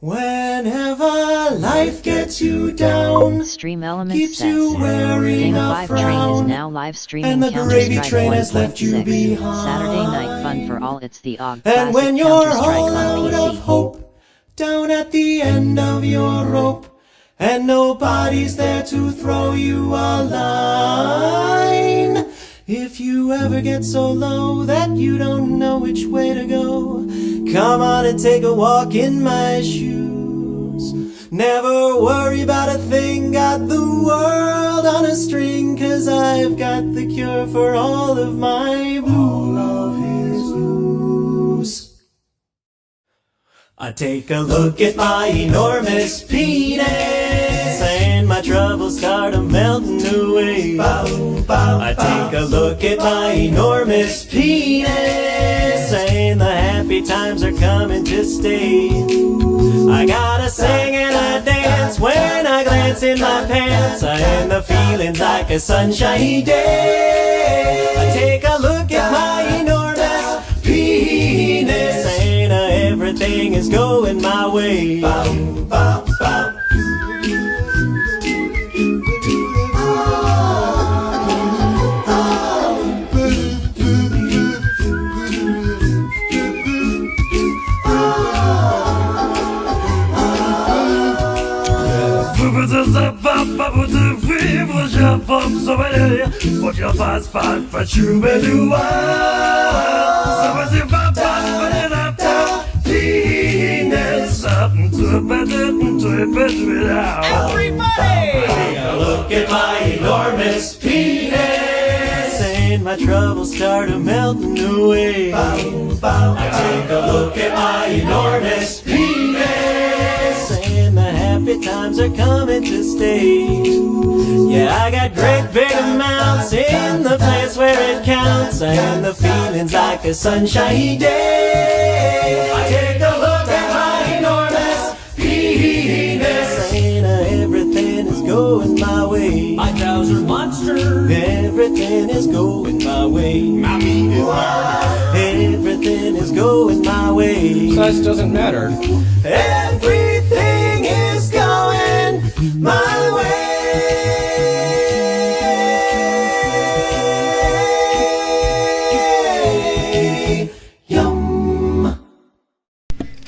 Whenever life gets you down, Stream Element keeps says, you wearing Game a of 5 Train is frown, now live streaming and the gravy Counter-Strike train has left you 1.6. behind. Saturday night fun for all. It's the OG And when classic you're Counter-Strike all on out of PC. hope, down at the end of your rope, and nobody's there to throw you a line. If you ever get so low that you don't know which way to go, come on and take a walk in my shoes. Never worry about a thing, got the world on a string, 'cause I've got the cure for all of my blues. I take a look at my enormous penis, and my troubles start melting away. I take a look at my enormous penis, and the happy times are coming to stay. I gotta sing and I dance when I glance in my pants, and the feeling's like a sunshiny day. I take a look at my enormous penis, and everything is going my way. Faut que je fasse fan, pas choubedoua. Ça va c'est pas penis up and trip it out. Everybody! Take a look at my enormous penis, and my troubles start melting away. I take a look at my enormous penis, and the happy times are coming to stay. Yeah, I got great big amounts in the place where it counts, and the feeling's like a sunshiny day. I take a look at my enormous penis, and everything is going my way. My cows are monster. Everything is going my way. My meat is murder. Everything is going my way. Size doesn't matter. Everything is going my way. Yum.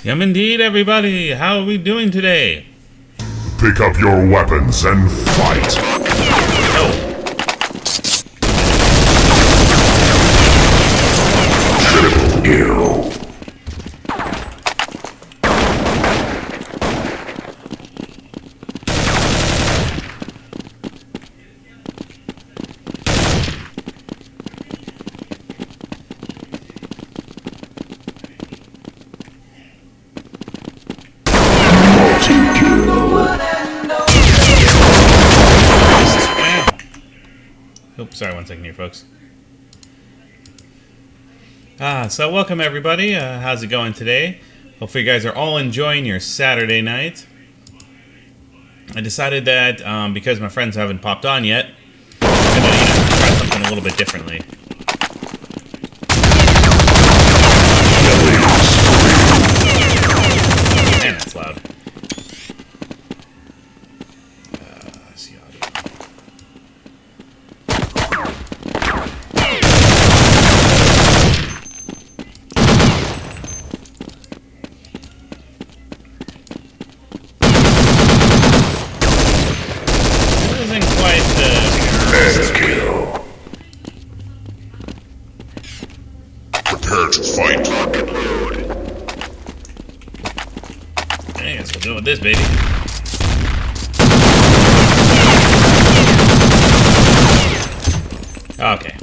Yum indeed, everybody. How are we doing today? Pick up your weapons and fight. Triple kill. Oops, sorry, 1 second here, folks. So welcome everybody. How's it going today? Hopefully you guys are all enjoying your Saturday night. I decided that because my friends haven't popped on yet, I'm gonna try something a little bit differently. Man, that's loud. See audio. Isn't quite Mega kill. Prepare to fight. I guess we'll do it with this, baby. Okay.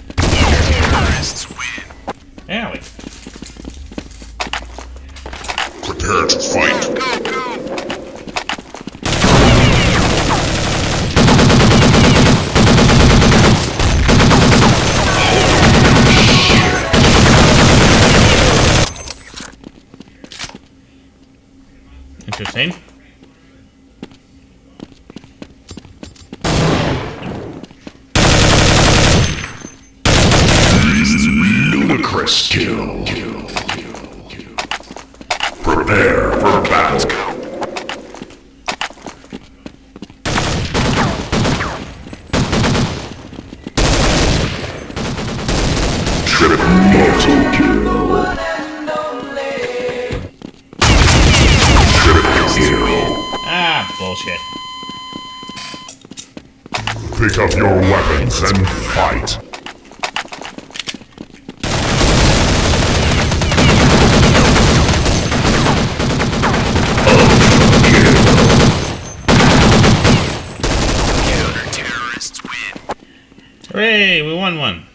Yeah, wait. Prepare to fight. Interesting. Ludicrous kill. Prepare for battle. Pick up your weapons and fight. Hooray, we won one.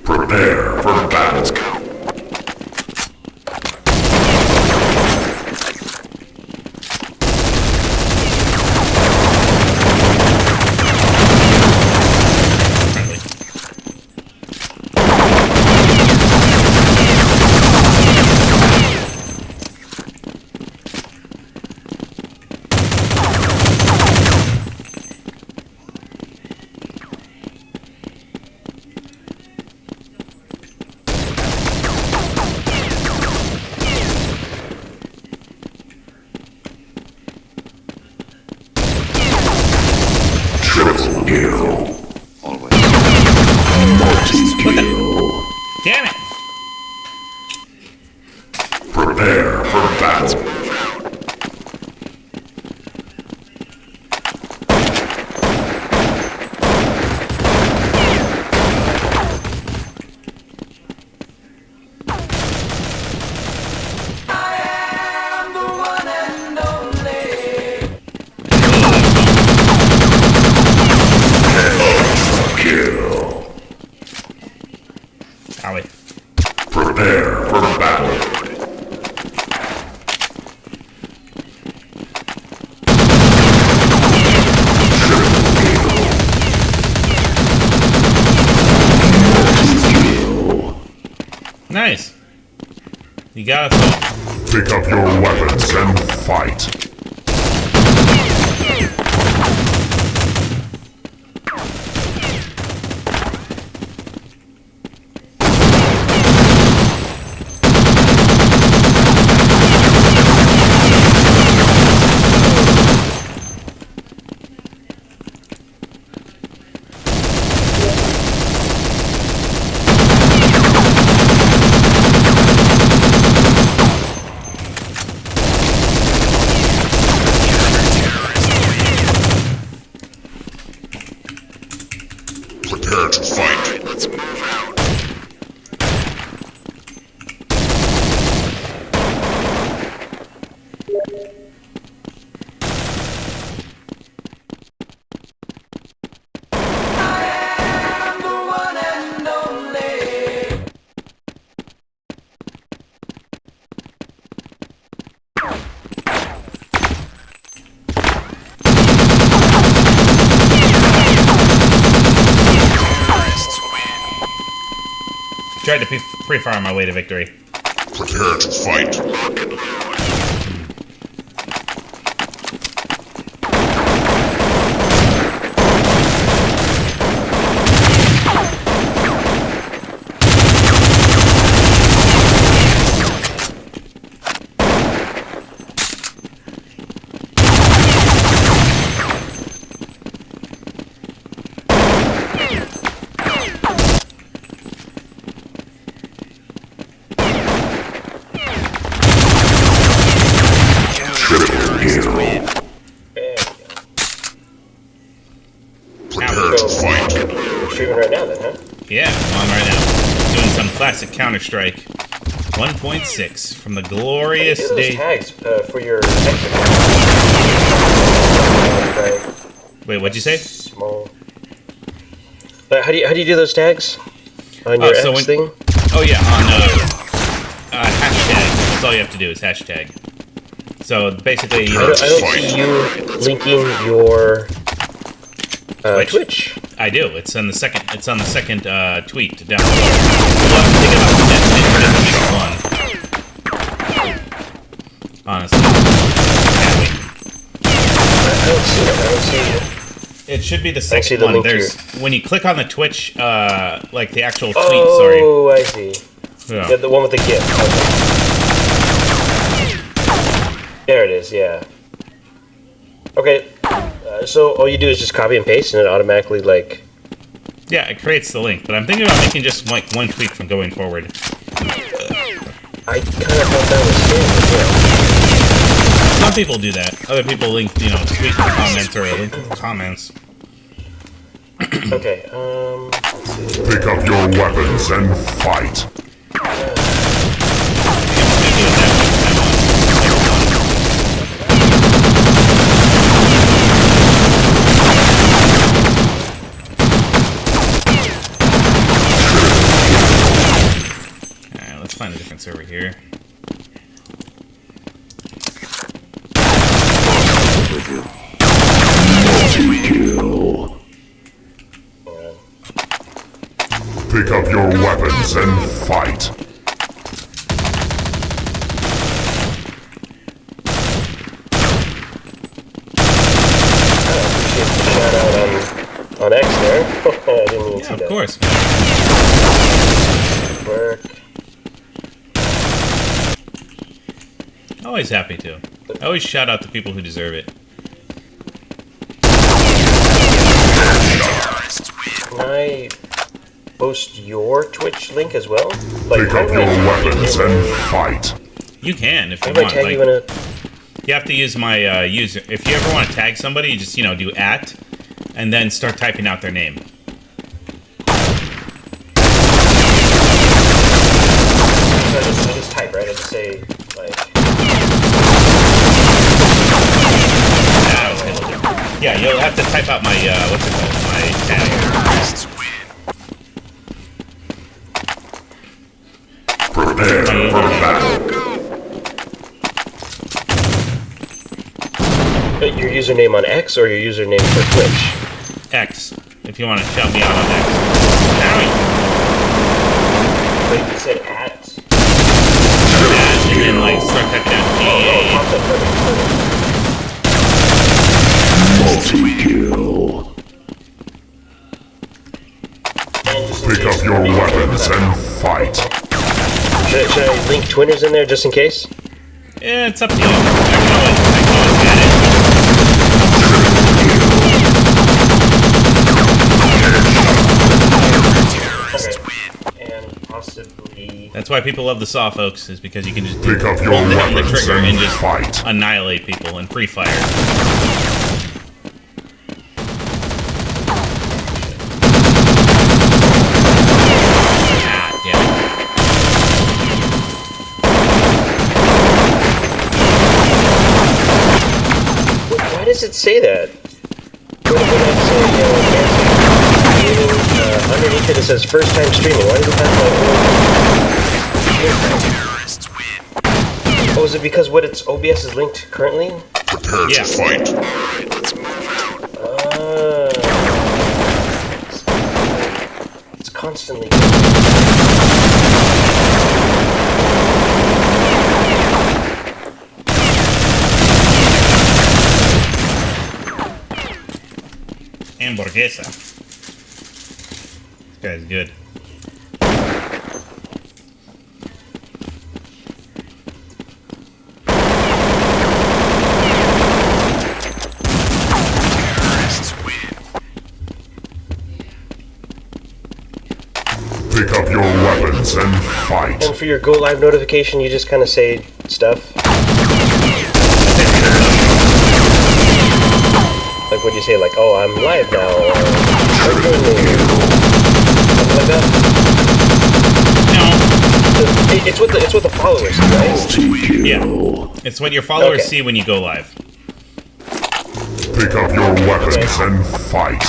Prepare for battle. Triple kill. Multi-kill. Damn it! Prepare for battle. Owie. Prepare for battle. Nice. You got us all. Pick up your weapons and fight. Prepare to fight. Let's move out. Tried to be pretty far on my way to victory. Prepare to fight. Prepare to fight. You're streaming right now, then, huh? Yeah, I'm on right now. Doing some classic Counter-Strike. 1.6 from the glorious How do you do day. those tags for your Wait, what'd you say? small. How do you do those tags on your so X thing? Oh yeah, on hashtag. That's all you have to do is hashtag. So basically, you I know, don't see you linking your Twitch. I do. It's on the second. It's on the second tweet down below. Well, I'm thinking about the one. Honestly, I don't see it. I don't see it. it should be the see second the one. link There's when you click on the Twitch, like the actual tweet. Oh, I see. Sorry. Yeah, the one with the GIF. Okay. There it is. Yeah. Okay. So all you do is just copy and paste, and it automatically like. Yeah, it creates the link, but I'm thinking about making just like one tweet from going forward. I kind of thought that was standard. Some people do that. Other people link, you know, tweet in the comments or a link in the comments. Okay, let's see. Pick up your weapons and fight. Alright, let's find a different server here. Pick up your weapons and fight. Appreciate the shout out on X there. I didn't even see Of that. course. Work. Always happy to. I always shout out the people who deserve it. Can I post your Twitch link as well? Like, Pick up your weapons and fight. You can if you How do I want. tag Like, you in a... you have to use my user. If you ever want to tag somebody, you just, you know, do @ and then start typing out their name. So I just type, right? I just say, like... That was good. Yeah, you'll have to type out my, what's it called? My tag. Prepare for battle. Your username on X or your username for Twitch? X, if you want to shout me out on X. Wait, you said at? And then, like, start typing out G-A. Pops up perfect. Multi-kill. Pick up your weapons and fight. Should I link Twinners in there just in case? Yeah, it's up to you. I can always add it. Okay. And possibly... That's why people love the saw, folks, is because you can just Pick up your hold down the weapons trigger and and just fight. annihilate people in pre-fire. Ah, damn it. Why does it say that? When I say, underneath it says first time streaming. Why does it have like... Oh, is it because what its OBS is linked currently? Prepare Yeah. to fight. It's constantly... Hamburguesa. This guy's good. Pick up your weapons and fight. And for your go live notification, you just kind of say stuff. Like what do you say? Like, oh, I'm live now. Or something like that. No. It's what the followers do, right? Yeah. It's what your followers Okay. see when you go live. Pick up your weapons and fight.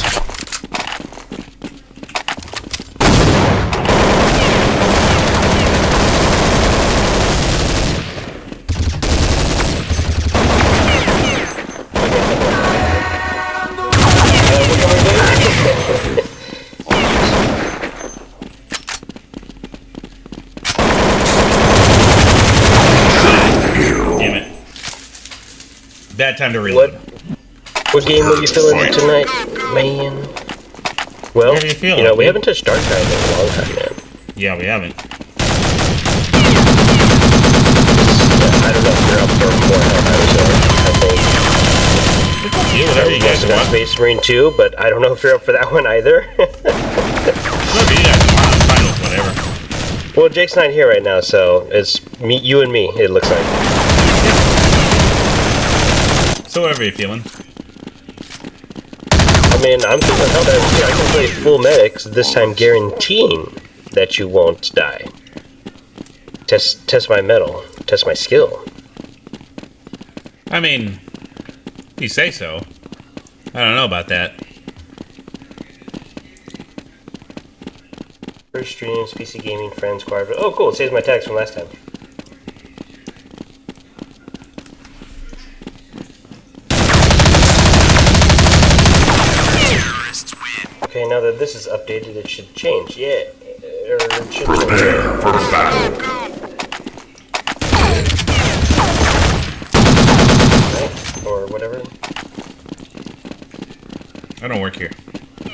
Damn it. Bad time to reload. What game were you feeling tonight, man? Well, How do you feel, we dude? haven't touched Dark Side in a long time, man. Yeah, we haven't. I don't know if you're up for more Helldiver, so I think Yeah, whatever you guys That's want. Space Marine 2, but I don't know if you're up for that one either. Whatever you guys want. I'm fine with whatever. Well, Jake's not here right now, so it's me, you and me, it looks like. So whatever you're feeling. I'm mean, I'm thinking how I can play full medics, this time guaranteeing that you won't die. Test my metal. Test my skill. I mean, you say so. I don't know about that. First streams, PC gaming, friends, choir. Oh, cool. It saves my tags from last time. Okay, now that this is updated, it should change. Yeah, or it should change. Prepare for battle. Right? Or whatever. I don't work here. When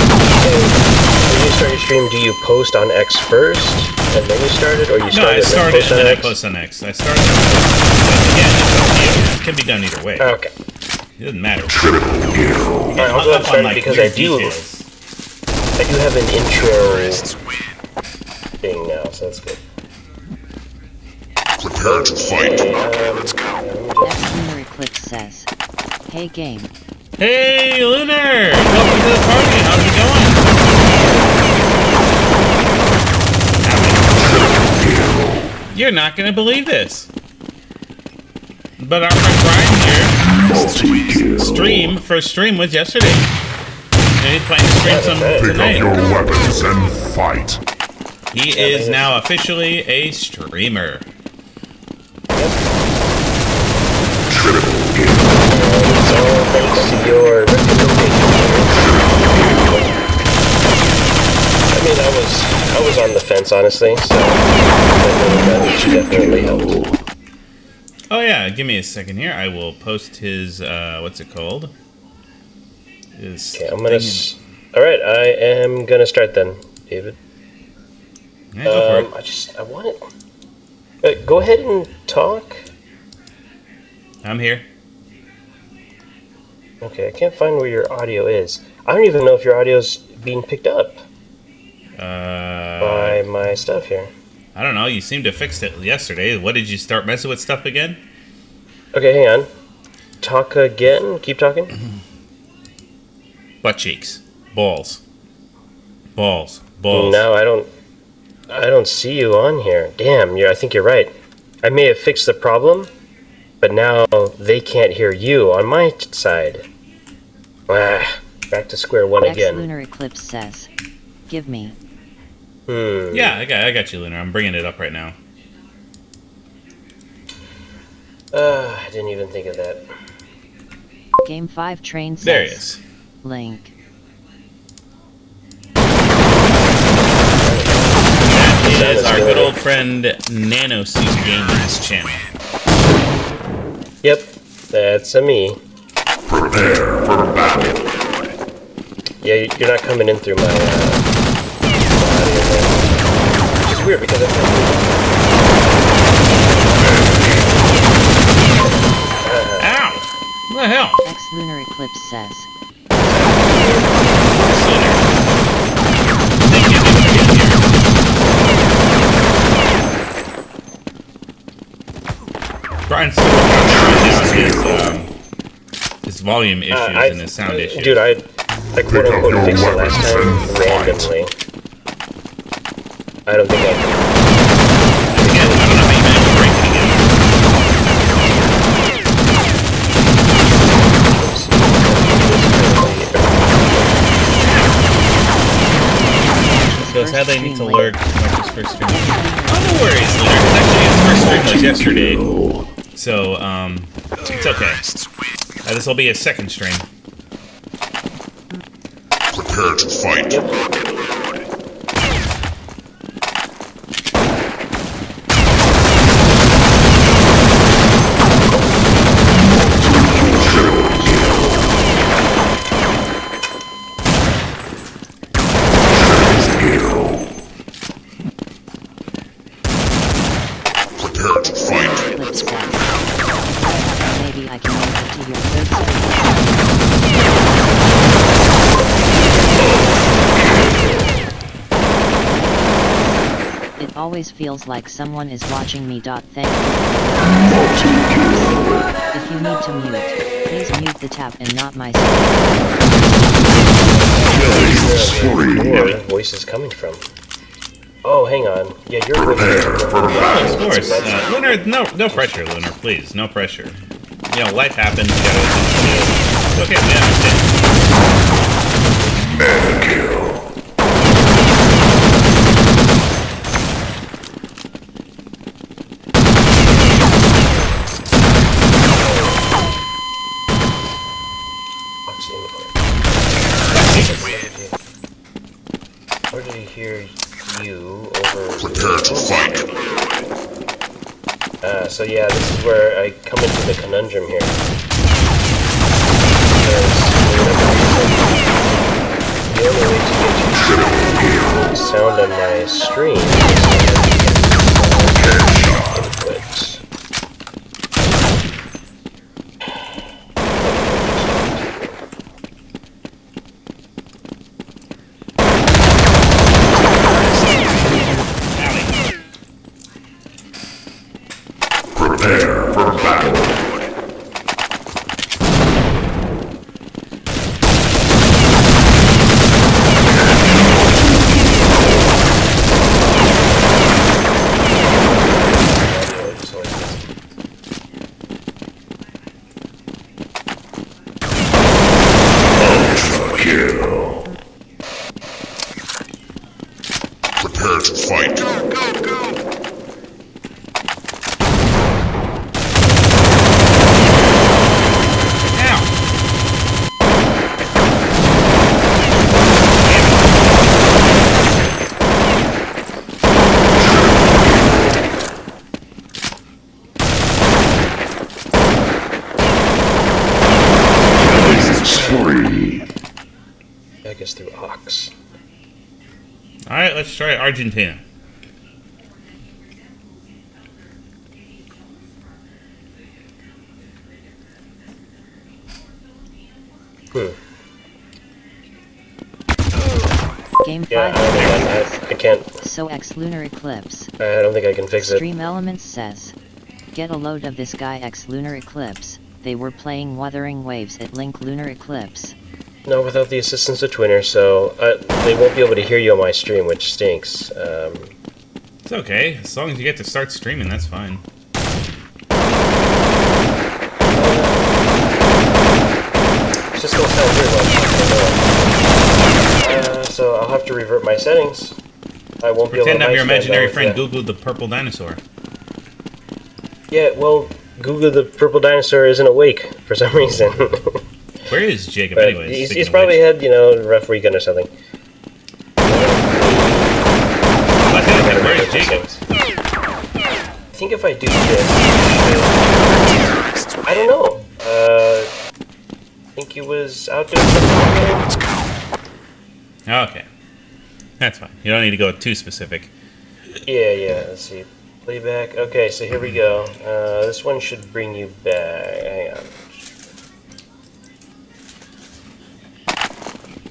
you start your stream, do you post on X first, and then you start it, or you No, I started started and then I and then post on X. I started and then I post on X. But again, it's up to you. It can be done either way. Okay. It doesn't matter. Alright, I'll go ahead and start it because I do have an intro thing now, so that's good. Prepare to fight. X Lunar Eclipse says, "Hey game, Hey, Lunar! Welcome to the party. How's it going? You're not going to believe this. But our friend Brian here, first stream was yesterday. And he's planning to stream some Pick up tonight. your weapons and fight. He is now officially a streamer. So, thanks to your recommendation. I mean, I was on the fence, honestly, so that definitely helped. Oh yeah, give me a second here. I will post his, what's it called? His Okay, I'm gonna... Alright, I am gonna start then, David. Yeah, go for it. I want it... go ahead and talk. I'm here. Okay, I can't find where your audio is. I don't even know if your audio's being picked up by my stuff here. I don't know. You seemed to fix it yesterday. What did you start messing with stuff again? Okay, hang on. Talk again. Keep talking. Butt cheeks, balls, balls, balls. No, I don't see you on here. Damn, I think you're right. I may have fixed the problem, but now they can't hear you on my side. Ah, back to square one X again. Lunar Eclipse says, "Give me." Yeah, I got you, Lunar. I'm bringing it up right now. I didn't even think of that. Game 5 train says, There he is. Link. That is our good old friend Nanosuit Gaming's channel. Yep, that's me. Prepare for battle. Yeah, you're not coming in through my audio there. Which is weird because I Ow! What the hell? X Lunar Eclipse says, Thank you for being here. Brian's still working on his volume issues and his sound issues. Dude, I quote unquote fixed it last time randomly. I don't think I can. Again, I don't know how you managed to break it again. So sadly I need to lurk Marcus' first stream. Oh, no worries, Lunar, because actually his first stream was yesterday. So, it's okay. This will be his second stream. Prepare to fight. Prepare to fight. Eclipse says, maybe I can make it to your third stream. It always feels like someone is watching me. Thank you. If you need to mute, please mute the tab and not my screen. Where are voices coming from? Oh, hang on. Yeah, your voice. Of course. Lunar, no pressure, Lunar, please. No pressure. You know, life happens. You gotta, it's okay, we understand. Where did he hear you over? Prepare to fight. So yeah, this is where I come into the conundrum here. The only way to get you sound on my stream is inputs. Prepare for battle. Kill. Prepare to fight. I guess through Ox. Alright, let's try Argentina. Game 5. Yeah, I can't. So X Lunar Eclipse. I don't think I can fix it. Stream Elements says, get a load of this guy X Lunar Eclipse. They were playing Wuthering Waves at Link Lunar Eclipse. No, without the assistance of Twinner, so they won't be able to hear you on my stream, which stinks. It's okay. As long as you get to start streaming, that's fine. It's just gonna sound weird while I'm talking. So I'll have to revert my settings. I won't be able to. Pretend I'm your imaginary friend. Yeah. Google the purple dinosaur. Yeah, well, Google the purple dinosaur isn't awake for some reason. Where is Jacob, But anyways? he's probably had, you know, a rough weekend or something. Where is Jacob? I think if I do this, I don't know. I think he was out doing something. Okay. That's fine. You don't need to go too specific. Yeah. Let's see. Playback. Okay, so here we go. This one should bring you back. Hang on.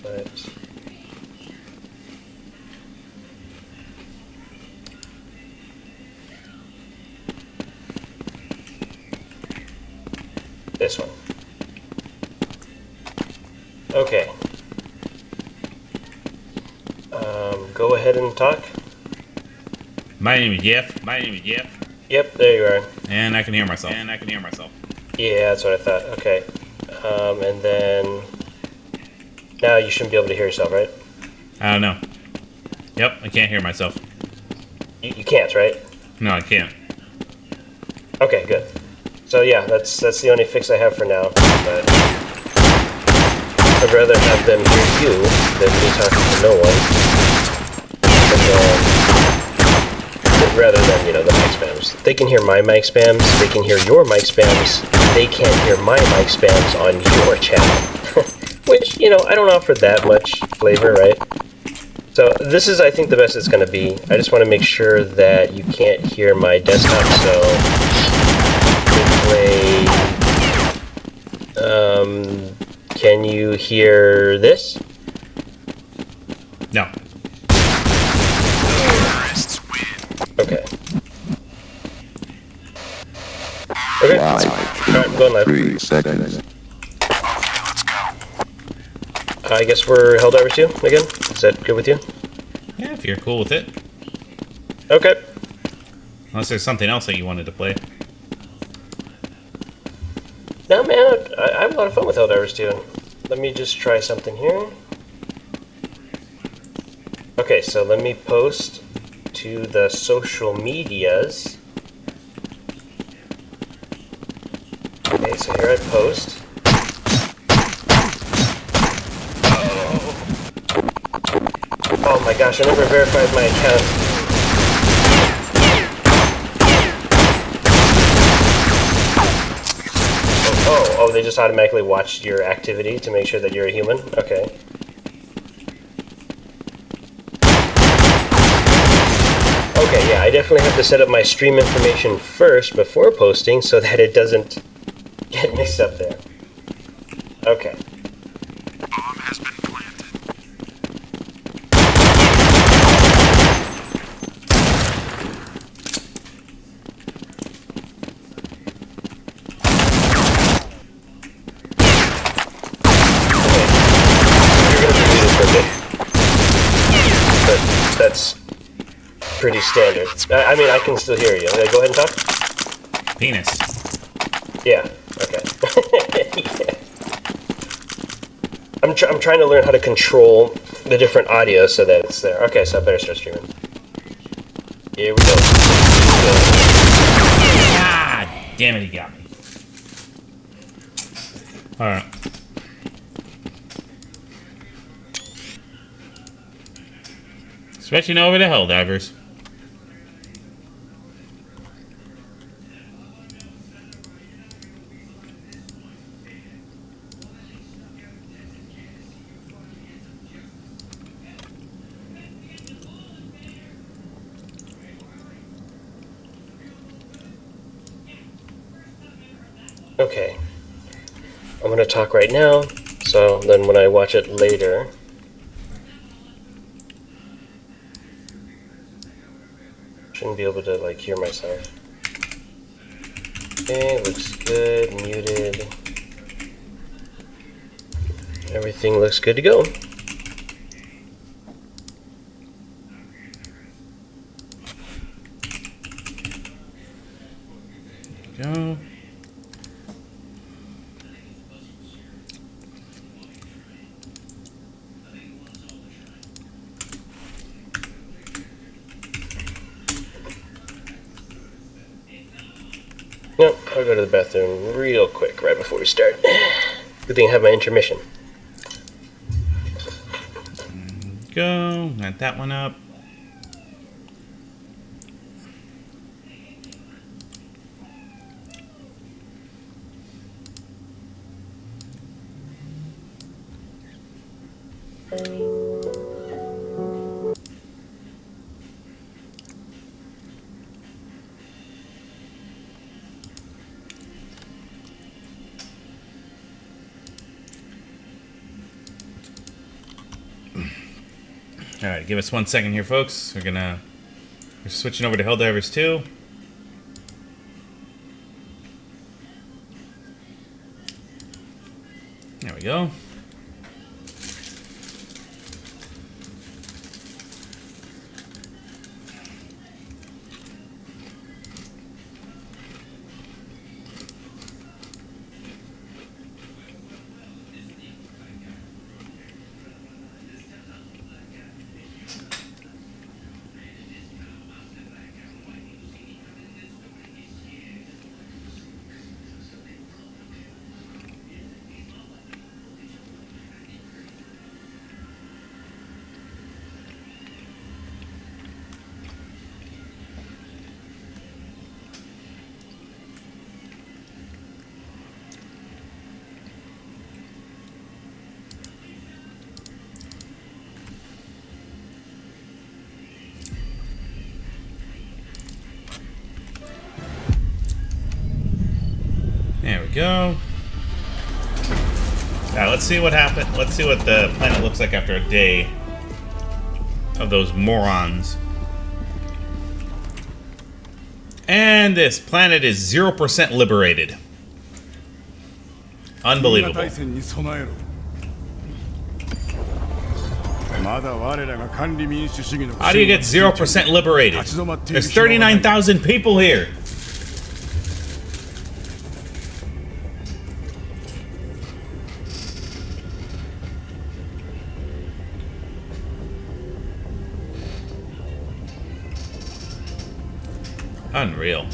But this one. Okay. Go ahead and talk. My name is Jeff. Yep, there you are. And I can hear myself. Yeah, that's what I thought. Okay. And then now you shouldn't be able to hear yourself, right? I don't know. Yep, I can't hear myself. You can't, right? No, I can't. Okay, good. So yeah, that's the only fix I have for now. But I'd rather have them hear you than me talking to no one. And then, rather than, you know, the mic spams. They can hear my mic spams, they can hear your mic spams, they can't hear my mic spams on your channel. Which, you know, I don't offer that much flavor, right? So this is, I think, the best it's going to be. I just want to make sure that you can't hear my desktop, so play. Can you hear this? No. Okay. Okay. Alright, I'm going live. 3 seconds. I guess we're Helldivers 2 again. Is that good with you? Yeah, if you're cool with it. Okay. Unless there's something else that you wanted to play. No, man, I have a lot of fun with Helldivers 2. Let me just try something here. Okay, so let me post to the social medias. Okay, so here I post. Oh my gosh, I never verified my account. Oh, they just automatically watched your activity to make sure that you're a human? Okay. Okay, yeah, I definitely have to set up my stream information first before posting so that it doesn't get mixed up there. Okay. Bomb has been planted. You're gonna do this for a bit. But that's pretty standard. I mean, I can still hear you. Go ahead and talk. Penis. Yeah. Okay. Yeah. I'm trying to learn how to control the different audio so that it's there. Okay, so I better start streaming. Here we go. God damn it, he got me. Alright. Switching over to Helldivers. Okay. I'm gonna talk right now, so then when I watch it later... shouldn't be able to, like, hear myself. Okay, looks good, muted. Everything looks good to go. Go. Nope, I'll go to the bathroom real quick right before we start. Good thing I have my intermission. Go. Got that one up. Alright, give us 1 second here, folks. We're switching over to Helldivers 2. There we go. There we go. Now let's see what happened. Let's see what the planet looks like after a day of those morons. And this planet is 0% liberated. Unbelievable. How do you get 0% liberated? There's 39,000 people here. Unreal.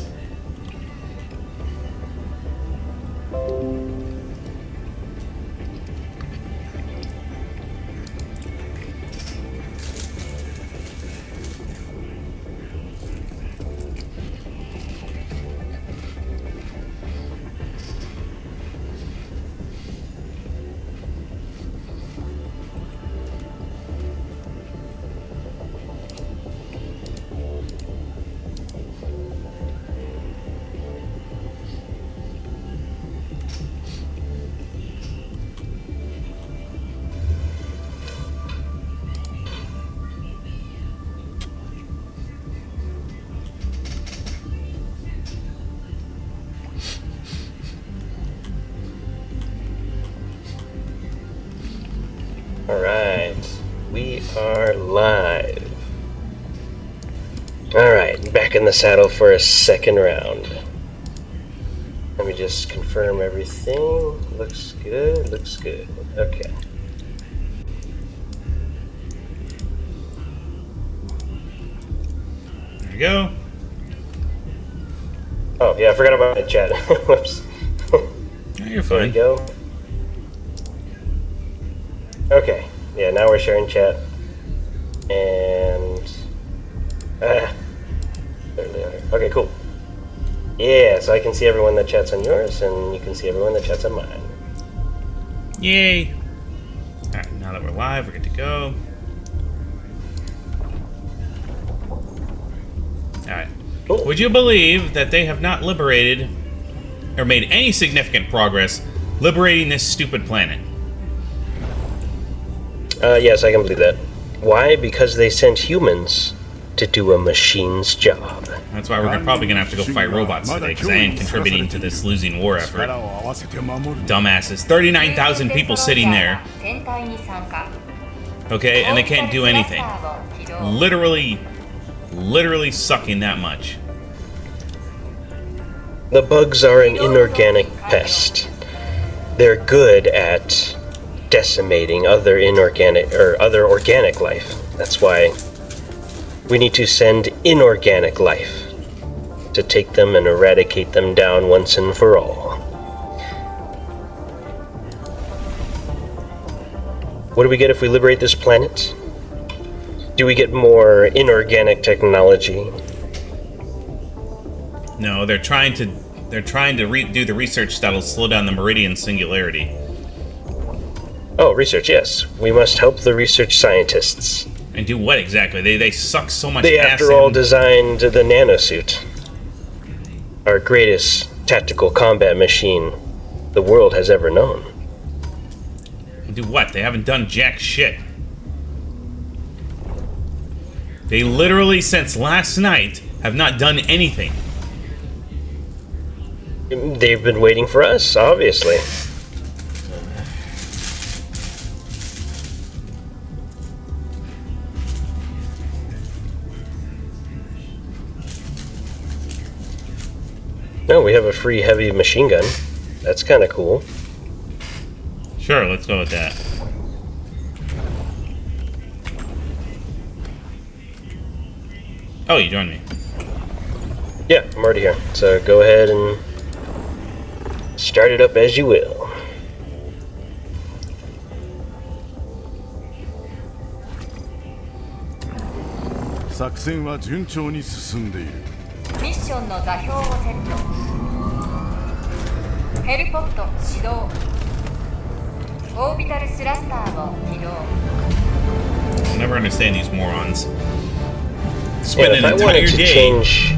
Alright, we are live. Alright, back in the saddle for a second round. Let me just confirm everything. Looks good, looks good. Okay. There you go. Oh, yeah, I forgot about my chat. Whoops. Yeah, you're There we fine. go. Okay, yeah, now we're sharing chat. And... okay, cool. Yeah, so I can see everyone that chats on yours, and you can see everyone that chats on mine. Yay. Alright, now that we're live, we're good to go. Alright. Cool. Would you believe that they have not liberated or made any significant progress liberating this stupid planet? Yes, I can believe that. Why? Because they sent humans to do a machine's job. That's why we're probably gonna have to go fight robots today, because I ain't contributing to this losing war effort. Dumbasses. 39,000 people sitting there, okay, and they can't do anything. Literally sucking that much. The bugs are an inorganic pest. They're good at decimating other inorganic or other organic life. That's why we need to send inorganic life to take them and eradicate them down once and for all. What do we get if we liberate this planet? Do we get more inorganic technology? No, they're trying to do the research that'll slow down the Meridian Singularity. Oh, research, yes. We must help the research scientists. And do what exactly? They suck so much They, gas after all, in. designed the nanosuit. Our greatest tactical combat machine the world has ever known. Do what? They haven't done jack shit. They literally, since last night, have not done anything. They've been waiting for us, obviously. No, we have a free heavy machine gun. That's kind of cool. Sure, let's go with that. Oh, you joined me. Yeah, I'm already here. So go ahead and start it up as you will.ミッションの座標をセット。ヘルポット始動。オービタルスラスターを起動。 I'll never understand these morons. Yeah, Spend if an I wanted entire to day. change...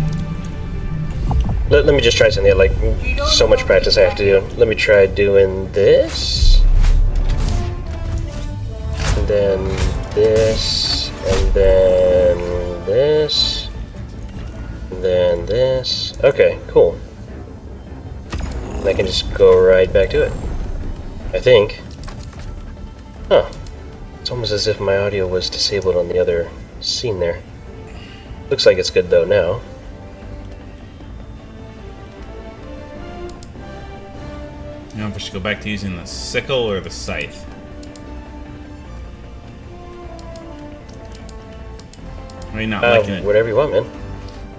Let me just try something. I like so much practice I have to do. Let me try doing this. And then this. And then this. And then this. Okay, cool. And I can just go right back to it. I think. Huh. It's almost as if my audio was disabled on the other scene there. Looks like it's good though now. You know if I should go back to using the sickle or the scythe. Are you not liking it? Whatever you want, man.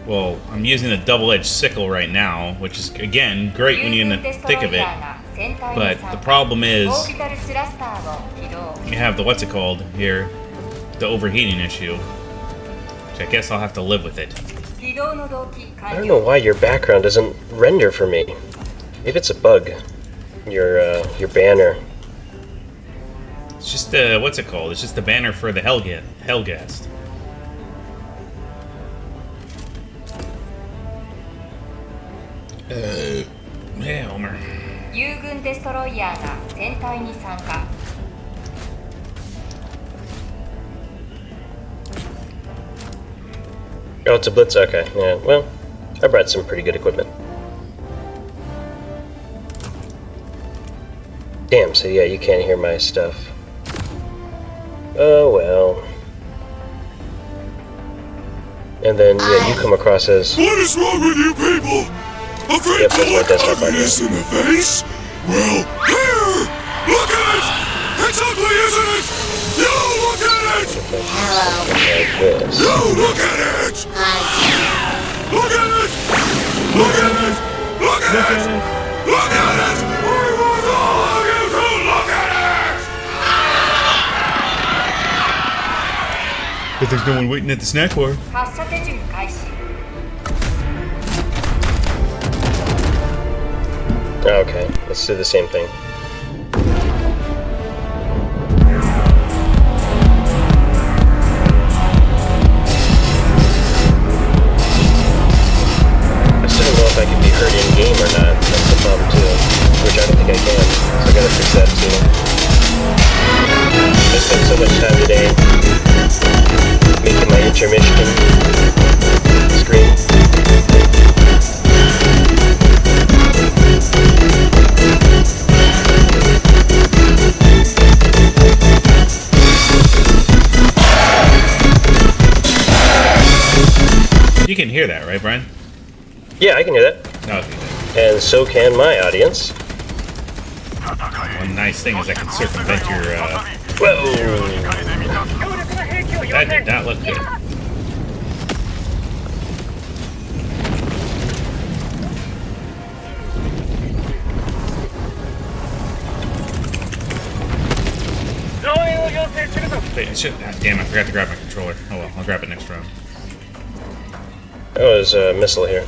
Well, I'm using a double-edged sickle right now, which is, again, great when you're in the thick of it. But the problem is, you have the, what's it called here, the overheating issue. Which I guess I'll have to live with it. I don't know why your background doesn't render for me. Maybe it's a bug. Your banner. It's just, what's it called? It's just the banner for the Hellgast. Hey, Homer. 友軍デストロイヤーが戦隊に参加 Oh, it's a blitz? Okay, yeah, well, I brought some pretty good equipment. Damn, so yeah, you can't hear my stuff. Oh well. And then, yeah, you come across as... What is wrong with you people? Afraid Yep, to that's my look desktop right ugliness in the face? Well, here! Look at it! It's ugly, isn't it? You look at it! like this. You look at it! Look at it! Look at it! Look at it! Look at it! I want all of you to look at it! But there's no one waiting at the snack bar. 発射手順開始 Okay, let's do the same thing. I still don't know if I can be heard in-game or not. That's the problem too. Which I don't think I can. So I gotta fix that too. I spent so much time today making my intermission screen. You can hear that, right, Brian? Yeah, I can hear that. Okay. And so can my audience. One nice thing is I can circumvent your, Whoa! That did not look good. Wait, shit. God damn, I forgot to grab my controller. Oh well, I'll grab it next round. Oh, there's a missile here.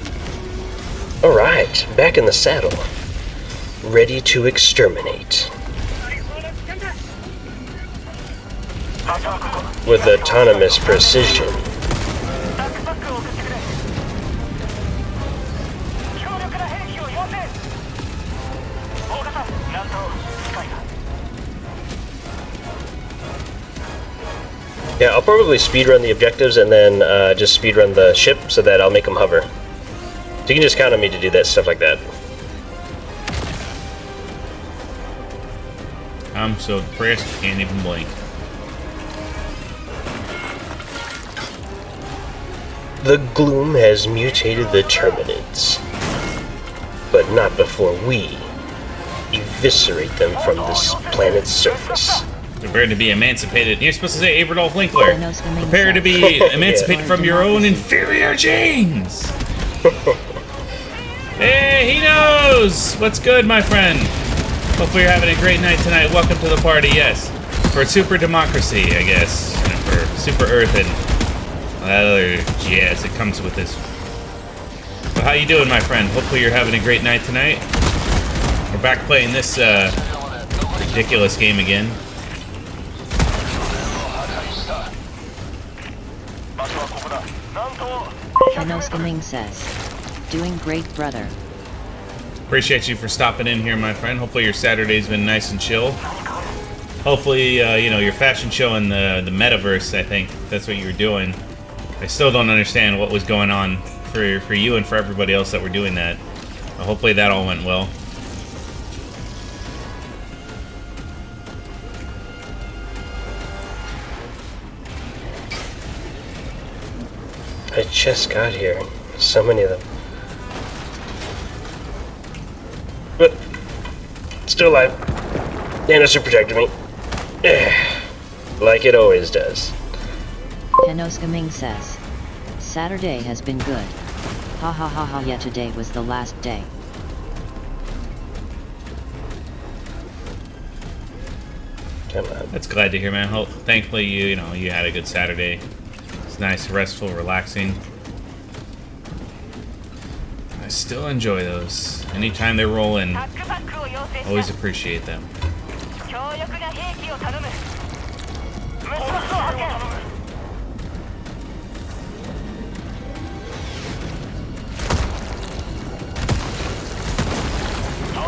Alright, back in the saddle. Ready to exterminate. With autonomous precision. Yeah, I'll probably speedrun the objectives and then just speedrun the ship so that I'll make them hover. So you can just count on me to do that stuff like that. I'm so depressed, can't even blink. The gloom has mutated the Terminids. But not before we eviscerate them from this planet's surface. Prepare to be emancipated. You're supposed to say Aberdolf Linkler. No swimming Prepare to be sets. emancipated from your own inferior chains. Hey, he knows! What's good, my friend? Hopefully you're having a great night tonight. Welcome to the party, yes. For super democracy, I guess. And for super earth and that other jazz that comes with this. Well, how you doing, my friend? Hopefully you're having a great night tonight. We're back playing this ridiculous game again. Hanoskaming says, "Doing great, brother." Appreciate you for stopping in here, my friend. Hopefully your Saturday's been nice and chill. Hopefully, you know, your fashion show in the metaverse, I think that's what you were doing. I still don't understand what was going on for you and for everybody else that were doing that. Hopefully that all went well. I just got here. So many of them. But still alive. Nanosuit protected me. Like it always does. Penoscaming says, Saturday has been good. Ha ha ha ha, yeah, today was the last day. Come on. That's glad to hear, man. Thankfully, you had a good Saturday. It's nice, restful, relaxing. I still enjoy those. Anytime they roll in, タックパックを要請した always appreciate them. 強力な兵器を頼む無差別派遣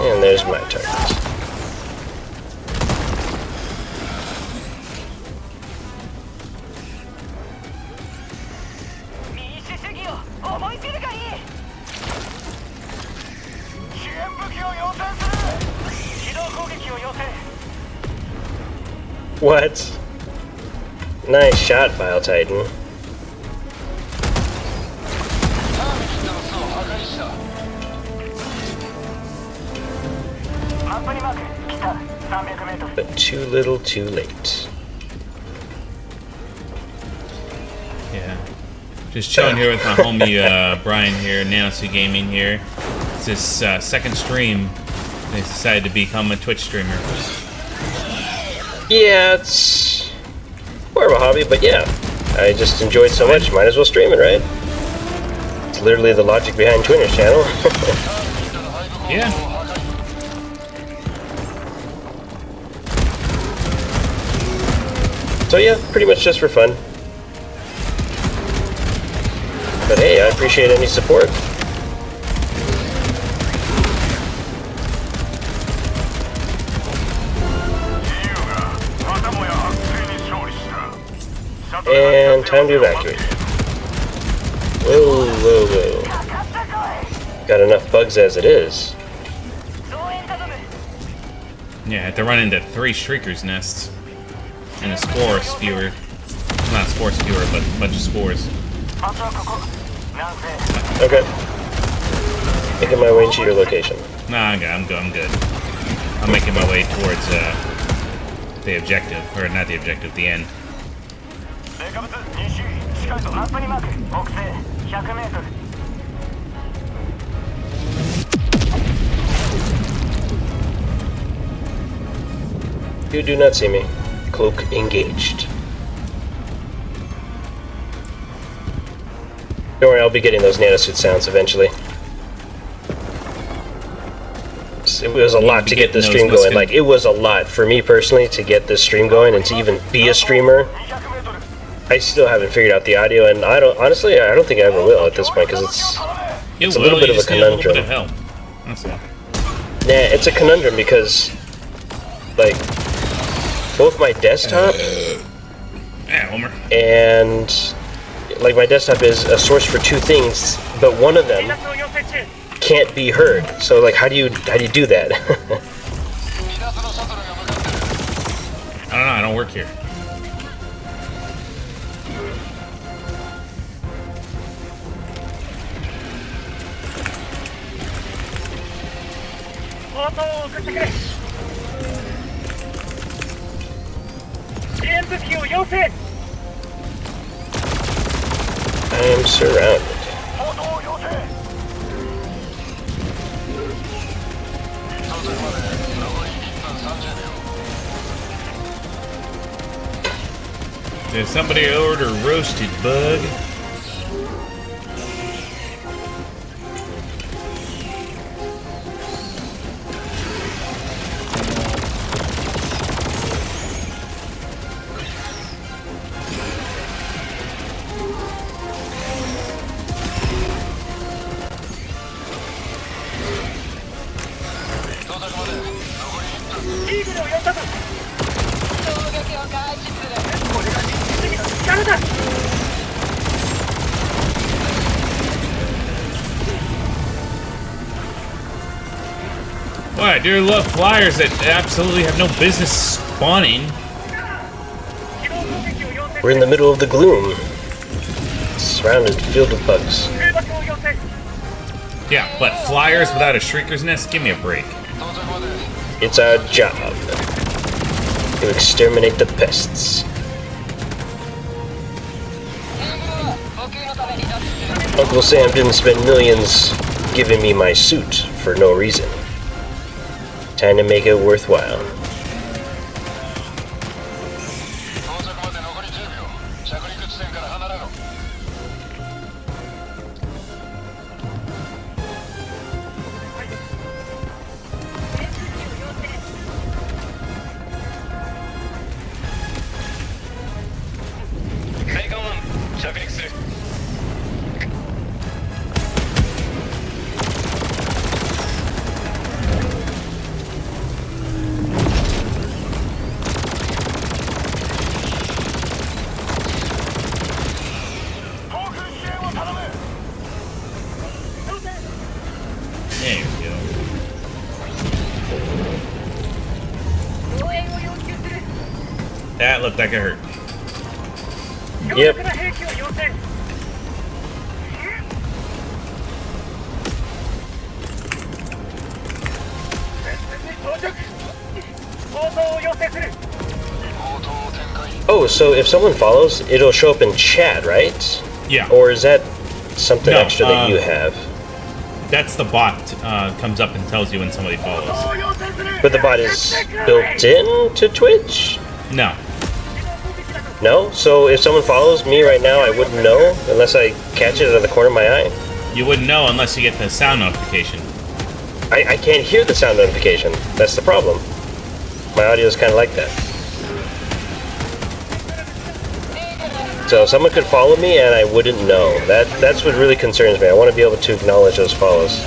And there's my target. 民主主義を思い知るがいい支援武器を要請する機動攻撃を要請 What? Nice shot, Bile Titan. マップにマーク北300メートル But too little, too late. Yeah. Just chilling here with my homie Brian here, Nanosuit Gaming here. It's his second stream. He decided to become a Twitch streamer. Yeah, it's more of a hobby, but yeah. I just enjoyed so much, might as well stream it, right? It's literally the logic behind Twitter's channel. Yeah. So yeah, pretty much just for fun. But hey, I appreciate any support. And time to evacuate. Whoa, whoa, whoa. Got enough bugs as it is. 増援頼む Yeah, I had to run into 3 Shriekers' nests. And a spore spewer. Not a spore spewer, but a bunch of spores. あとはここ南西 Okay. Making my way to your location. Nah, I'm good. I'm making my way towards the objective. Or not the objective, the end. デカブツ西近いぞマップにマーク北西100メートル You do not see me. Cloak engaged. Don't worry, I'll be getting those nanosuit sounds eventually. It was a lot to get this stream going. Like, it was a lot for me personally to get this stream going and to even be a streamer. 200メートル I still haven't figured out the audio, and I don't think I ever will at this point because You It's a little will, bit you of a just need a little bit of conundrum. help. That's all. it's a conundrum because, like, both my desktop Yeah, Homer. and like my desktop is a source for 2 things, but one of them 離脱を要請中 can't be heard. So like, how do you do that? I don't know, I don't work here. I am surrounded. 応答を要請 Did somebody order roasted bug? What? Dear love flyers that absolutely have no business spawning. We're in the middle of the gloom. It's surrounded, filled with bugs. 兵爆を要請 Yeah, but flyers without a shrieker's nest? Give me a break. It's our job to exterminate the pests. Uncle Sam didn't spend millions giving me my suit for no reason. Time to make it worthwhile. 到着まで残り10秒。着陸地点から離れろ。海艦湾着陸する There you go. 応援を要求する That looked like it hurt. 強力な兵器を要請 Oh, so if someone follows, it'll show up in chat, right? Yeah. Or is that something No, extra that you have? That's the bot comes up and tells you when somebody follows. But the bot is built in to Twitch? No. No? So if someone follows me right now, I wouldn't know unless I catch it out of the corner of my eye? You wouldn't know unless you get the sound notification. I can't hear the sound notification. That's the problem. My audio is kind of like that. So someone could follow me and I wouldn't know. That's what really concerns me. I want to be able to acknowledge those follows.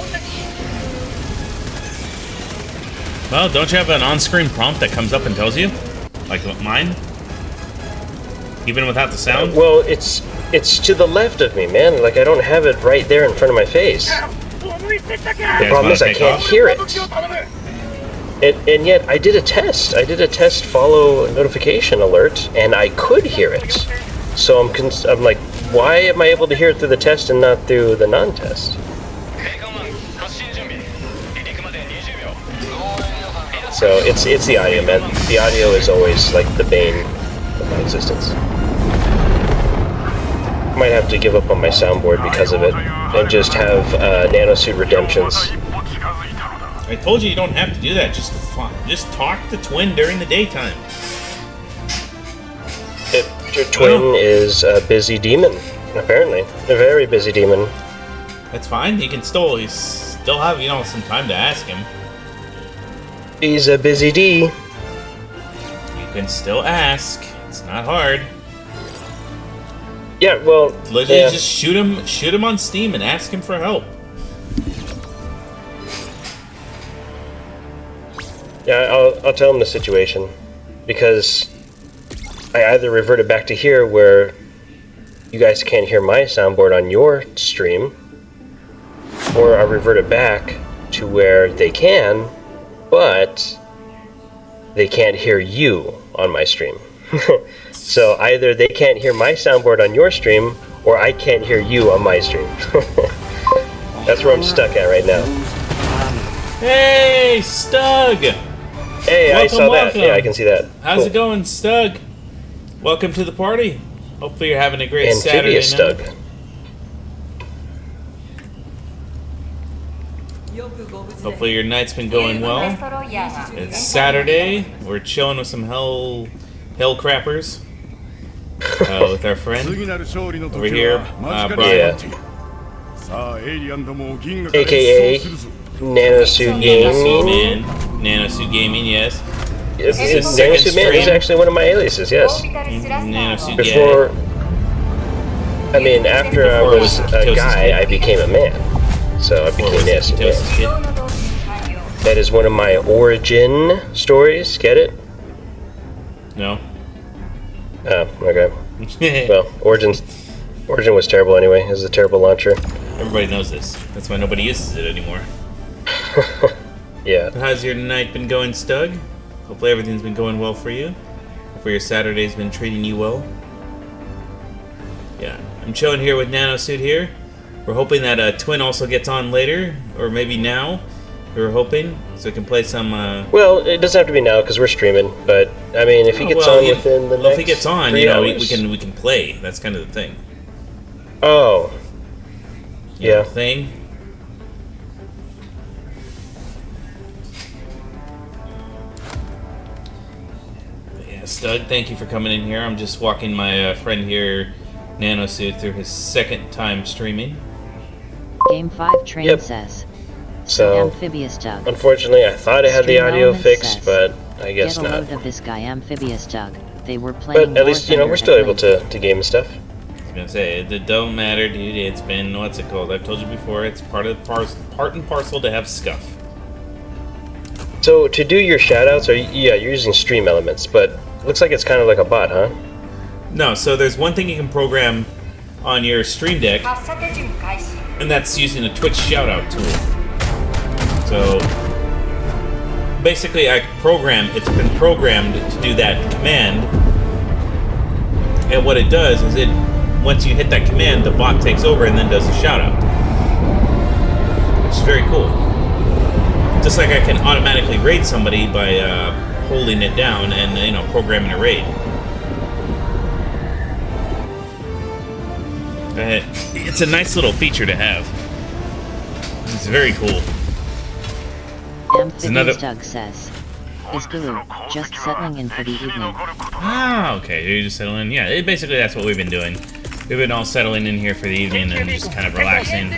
Well, don't you have an on-screen prompt that comes up and tells you? Like mine? Even without the sound? Well, it's to the left of me, man. Like I don't have it right there in front of my face. The problem is I can't hear it. And yet I did a test. I did a test follow notification alert, and I could hear it. So I'm like, why am I able to hear it through the test and not through the non-test? 海艦湾発進準備離陸まで20秒 So it's the audio, man. The audio is always like the bane of my existence. Might have to give up on my soundboard because of it, and just have nanosuit redemptions. 一歩近づいたのだ。 I told you you don't have to do that. Just talk to Twin during the daytime. Your twin is a busy demon, apparently. A very busy demon. That's fine. He still have, some time to ask him. He's a busy D. You can still ask. It's not hard. Yeah, well, Literally yeah. just shoot him on Steam and ask him for help. Yeah, I'll tell him the situation, because I either reverted back to here where you guys can't hear my soundboard on your stream, or I reverted back to where they can, but they can't hear you on my stream. So either they can't hear my soundboard on your stream, or I can't hear you on my stream. That's where I'm stuck at right now. Hey, Stug! Hey, I saw that. Welcome. Yeah, I can see that. How's Cool. it going, Stug? Welcome to the party. Hopefully you're having a great Saturday Amphibious night. Stug. Hopefully your night's been going well. It's Saturday. We're chilling with some hell crappers with our friend 次なる勝利の over 時 here, は間近に Brian. 迫っている。さあ、エイリアンどもを銀河から AKA 一掃するぞ。 Nanosuit Nanosuit Gaming. Man. Nanosuit Gaming, yes. Nanosuit Man is actually one of my aliases, yes. Nanosuit Before, I mean, after I Before it was was a Ketosis guy, Kid. I became a man. So I became Nanosuit Ketosis Man. Kid. That is one of my origin stories, get it? No. Oh, okay. Well, Origin was terrible anyway. It was a terrible launcher. Everybody knows this. That's why nobody uses it anymore. Yeah. How's your night been going, Stug? Hopefully everything's been going well for you. Hopefully your Saturday's been treating you well. Yeah. I'm chilling here with Nanosuit here. We're hoping that Twin also gets on later, or maybe now. We're hoping, so we can play some... Well, it doesn't have to be now, because we're streaming, but, I mean, if he gets on within the next if he gets on, 3 you know, hours. we can play. That's kind of the thing. Oh. Yeah. Thing. But yeah, Stud, thank you for coming in here. I'm just walking my friend here, Nanosuit, through his second time streaming. Game 5 train Yep. says. So, Amphibious Doug. unfortunately, I thought I had the Stream audio Element fixed, says, but I guess Get a not. load of this guy, Amphibious Doug. They were playing. But at least, you know, War we're still Thunder able at to game and stuff. I was gonna say, it don't matter, dude. It's been, what's it called? I've told you before, it's part and parcel to have scuff. So, to do your shoutouts, yeah, you're using Stream Elements, but looks like it's kind of like a bot, huh? No, so there's one thing you can program on your Stream Deck, and that's using a Twitch shoutout tool. So basically, it's been programmed to do that command, and what it does is once you hit that command, the bot takes over and then does a shoutout, which is very cool. Just like I can automatically raid somebody by holding it down and, you know, programming a raid. It's a nice little feature to have. It's very cool. Amphibious Doug says. Is Guru just settling in for the evening? Ah, okay. You're just settling. Yeah, basically that's what we've been doing. We've been all settling in here for the evening and just kind of relaxing.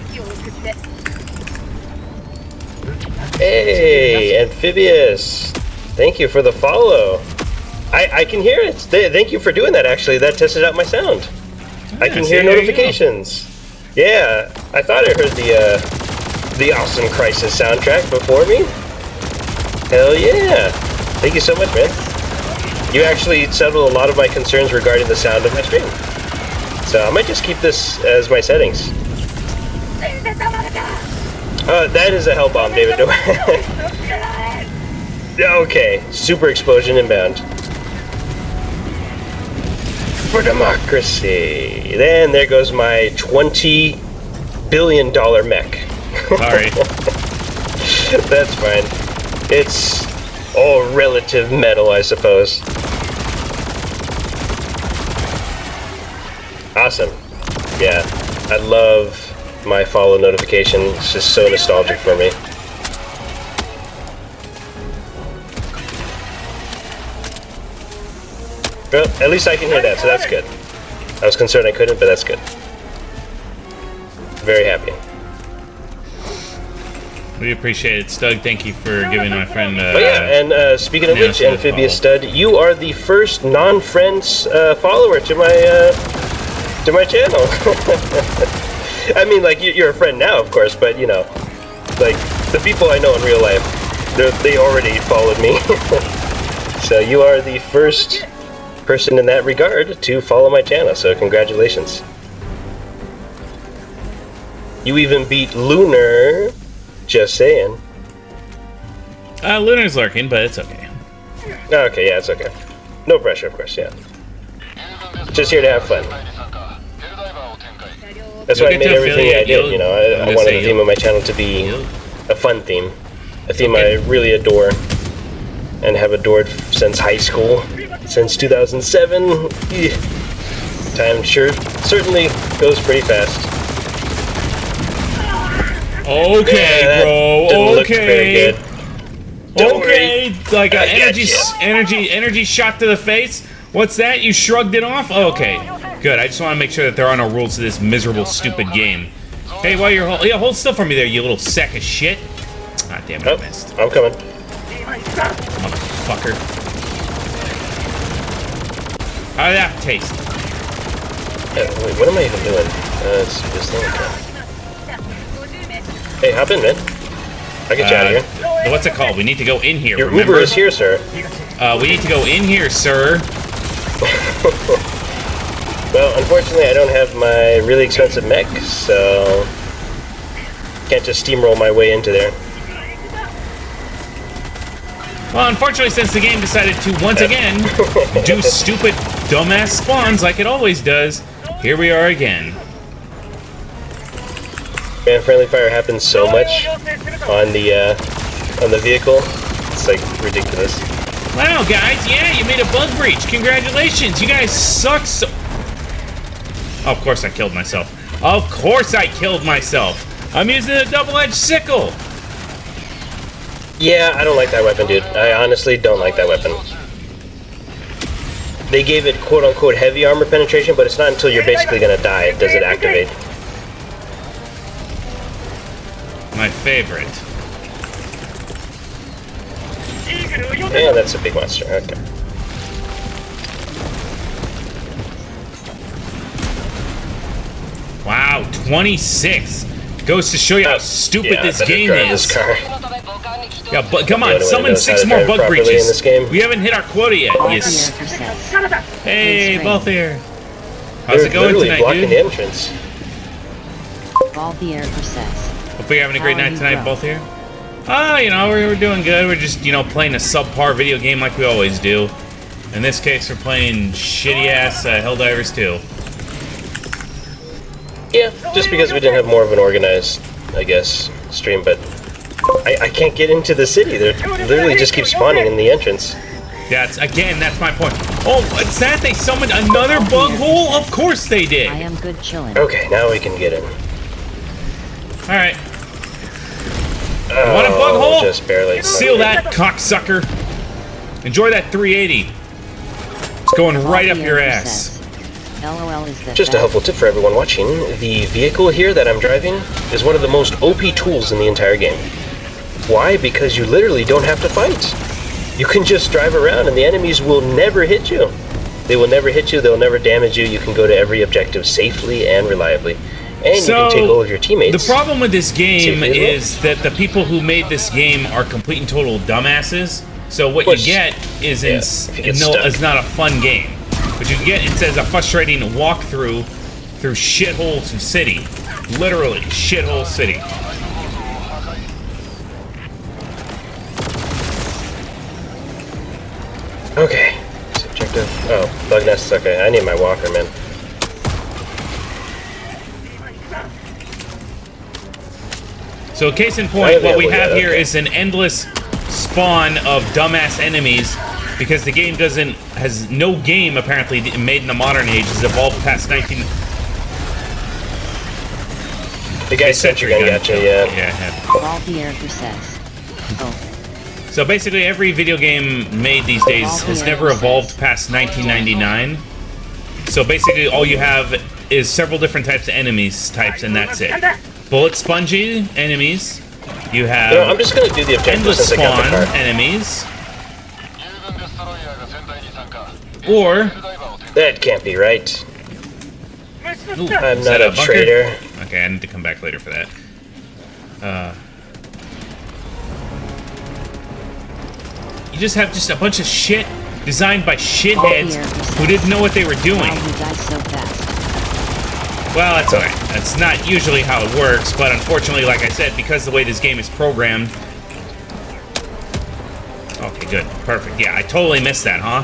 Hey, Amphibious! Thank you for the follow. I can hear it. Thank you for doing that, actually. That tested out my sound. I can hear notifications. Yeah, I thought I heard the Awesome Crisis soundtrack before me. Hell yeah! Thank you so much, man. You actually settled a lot of my concerns regarding the sound of my stream. So I might just keep this as my settings. That is a hell bomb, David. Okay, super explosion inbound. For democracy. Then there goes my $20 billion mech. Sorry. That's fine. It's all relative metal, I suppose. Awesome. Yeah, I love my follow notification. It's just so nostalgic for me. Well, at least I can hear that, so that's good. I was concerned I couldn't, but that's good. Very happy. We appreciate it, Stug. Thank you for giving my friend. Oh yeah, and speaking of which, Amphibious Stud, you are the first non-friends follower to my channel. I mean, like you're a friend now, of course, but you know, like the people I know in real life, they already followed me. So you are the first person in that regard to follow my channel. So congratulations. You even beat Lunar. Just saying. Lunar's lurking, but it's okay. Okay, yeah, it's okay. No pressure, of course, yeah. Just here to have fun. That's why I made everything I did, you know. I wanted the theme of my channel to be a fun theme. A theme I really adore. And have adored since high school. Since 2007. Time certainly goes pretty fast. Okay, yeah, bro. Okay. Don't okay. worry. Like I an got energy shot to the face. What's that? You shrugged it off? Okay. Good. I just want to make sure that there are no rules to this miserable, stupid game. Hey, while you're hold still for me there, you little sack of shit. Ah, damn it, I missed. I'm coming. Motherfucker. How did that taste? Wait, what am I even doing? Let's see this thing. Okay. Hey, hop in, man. I'll get you out of here. What's it called? We need to go in here, Your remember? Uber is here, sir. We need to go in here, sir. Well, unfortunately, I don't have my really expensive mech, so can't just steamroll my way into there. Well, unfortunately, since the game decided to once again do stupid, dumbass spawns like it always does, here we are again. Man, friendly fire happens so much on the vehicle. It's like ridiculous. Wow, guys, yeah, you made a bug breach. Congratulations, you guys suck so... Oh, of course I killed myself. Of course I killed myself. I'm using a double-edged sickle. Yeah, I don't like that weapon, dude. I honestly don't like that weapon. They gave it quote-unquote heavy armor penetration, but it's not until you're basically gonna die does it activate. My favorite. Yeah, that's a big monster. Okay. Wow, 26. Goes to show you how stupid this game is. Yeah, but come on, summon 6 more bug breaches. In this game. We haven't hit our quota yet. Yes. Hey, both here. How's it going tonight, blocking dude? the entrance. Balthier says. Hopefully you're having a great night tonight, both here. You know, we're doing good. We're just, you know, playing a subpar video game like we always do. In this case, we're playing shitty-ass Helldivers 2. Yeah, just because we didn't have more of an organized, I guess, stream, but I can't get into the city. They literally just keep spawning in the entrance. That's my point. Oh, what's that? They summoned another bug hole? Of course they did. I am good chillin'. Okay, now we can get in. Alright. Want a bug hole? Just barely. Seal that, cocksucker. Enjoy that 380. It's going right up your ass. LOL is the Just a helpful tip for everyone watching. The vehicle here that I'm driving is one of the most OP tools in the entire game. Why? Because you literally don't have to fight. You can just drive around and the enemies will never hit you. They will never hit you, they'll never damage you. You can go to every objective safely and reliably. And you can take all of your teammates. The problem with this game is that the people who made this game are complete and total dumbasses. So what you get is is not a fun game. What you get is a frustrating walkthrough through shithole city. Literally, shithole city. Okay. Subjective. Oh, bug nest. Okay, I need my walker, man. So case in point, what we have here is an endless spawn of dumbass enemies because the game has no game apparently made in the modern age has evolved past 19... The guy sentry gun gotcha, yeah. Balthier says. Oh. So basically every video game made these days has never evolved past 1999. So basically all you have is several different types of types, and that's it. Bullet spongy enemies. You have I'm just gonna do the objective endless since I got the spawn car. enemies. Or that can't be right. Ooh, I'm not a traitor. Okay, I need to come back later for that. You just have a bunch of shit designed by shitheads who didn't know what they were doing. Why you die so fast? Well, that's alright. That's not usually how it works, but unfortunately, like I said, because the way this game is programmed... Okay, good. Perfect. Yeah, I totally missed that, huh?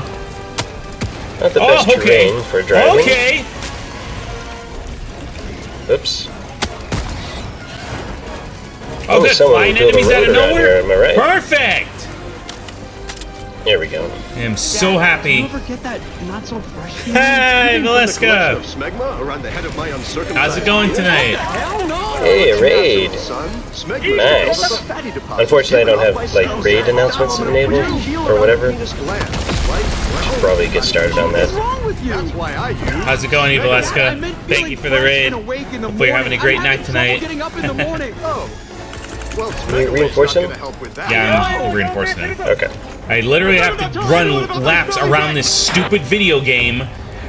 Not the best terrain for driving. Okay! Oops. Oh, good. Flying enemies out of nowhere? Am I right? Perfect! There we go. I am so happy. Did you ever get that not so fresh? Hey, Valeska! How's it going tonight? Hey, raid. Nice. Unfortunately, I don't have like raid announcements enabled or whatever. Should probably get started on that. How's it going, Valeska? Thank you for the raid. Hopefully you're having a great night tonight. Reinforce him? Yeah, I'm reinforcing him. Okay. I literally have to run laps around this stupid video game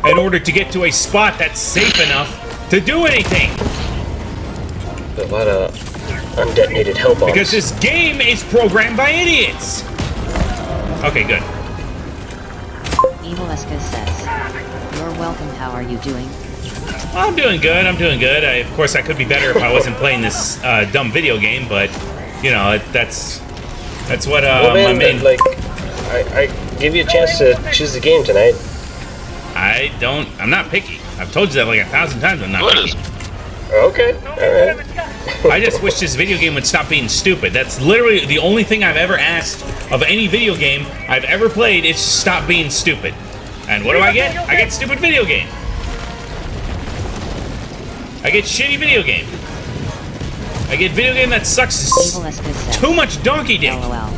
in order to get to a spot that's safe enough to do anything. A lot of undetonated hell bombs. Because this game is programmed by idiots. Okay, good. Evaleska says, "You're welcome. How are you doing?" I'm doing good. I'm doing good. Of course, I could be better if I wasn't playing this dumb video game, but you know, that's what well, man, my main. I give you a chance to choose the game tonight. I I'm not picky. I've told you that like 1,000 times. I'm not What picky. Okay, alright. I just wish this video game would stop being stupid. That's literally the only thing I've ever asked of any video game I've ever played is stop being stupid. And what do I get? I get stupid video game. I get shitty video game. I get video game that sucks Evil Eska says, too much donkey dick. LOL.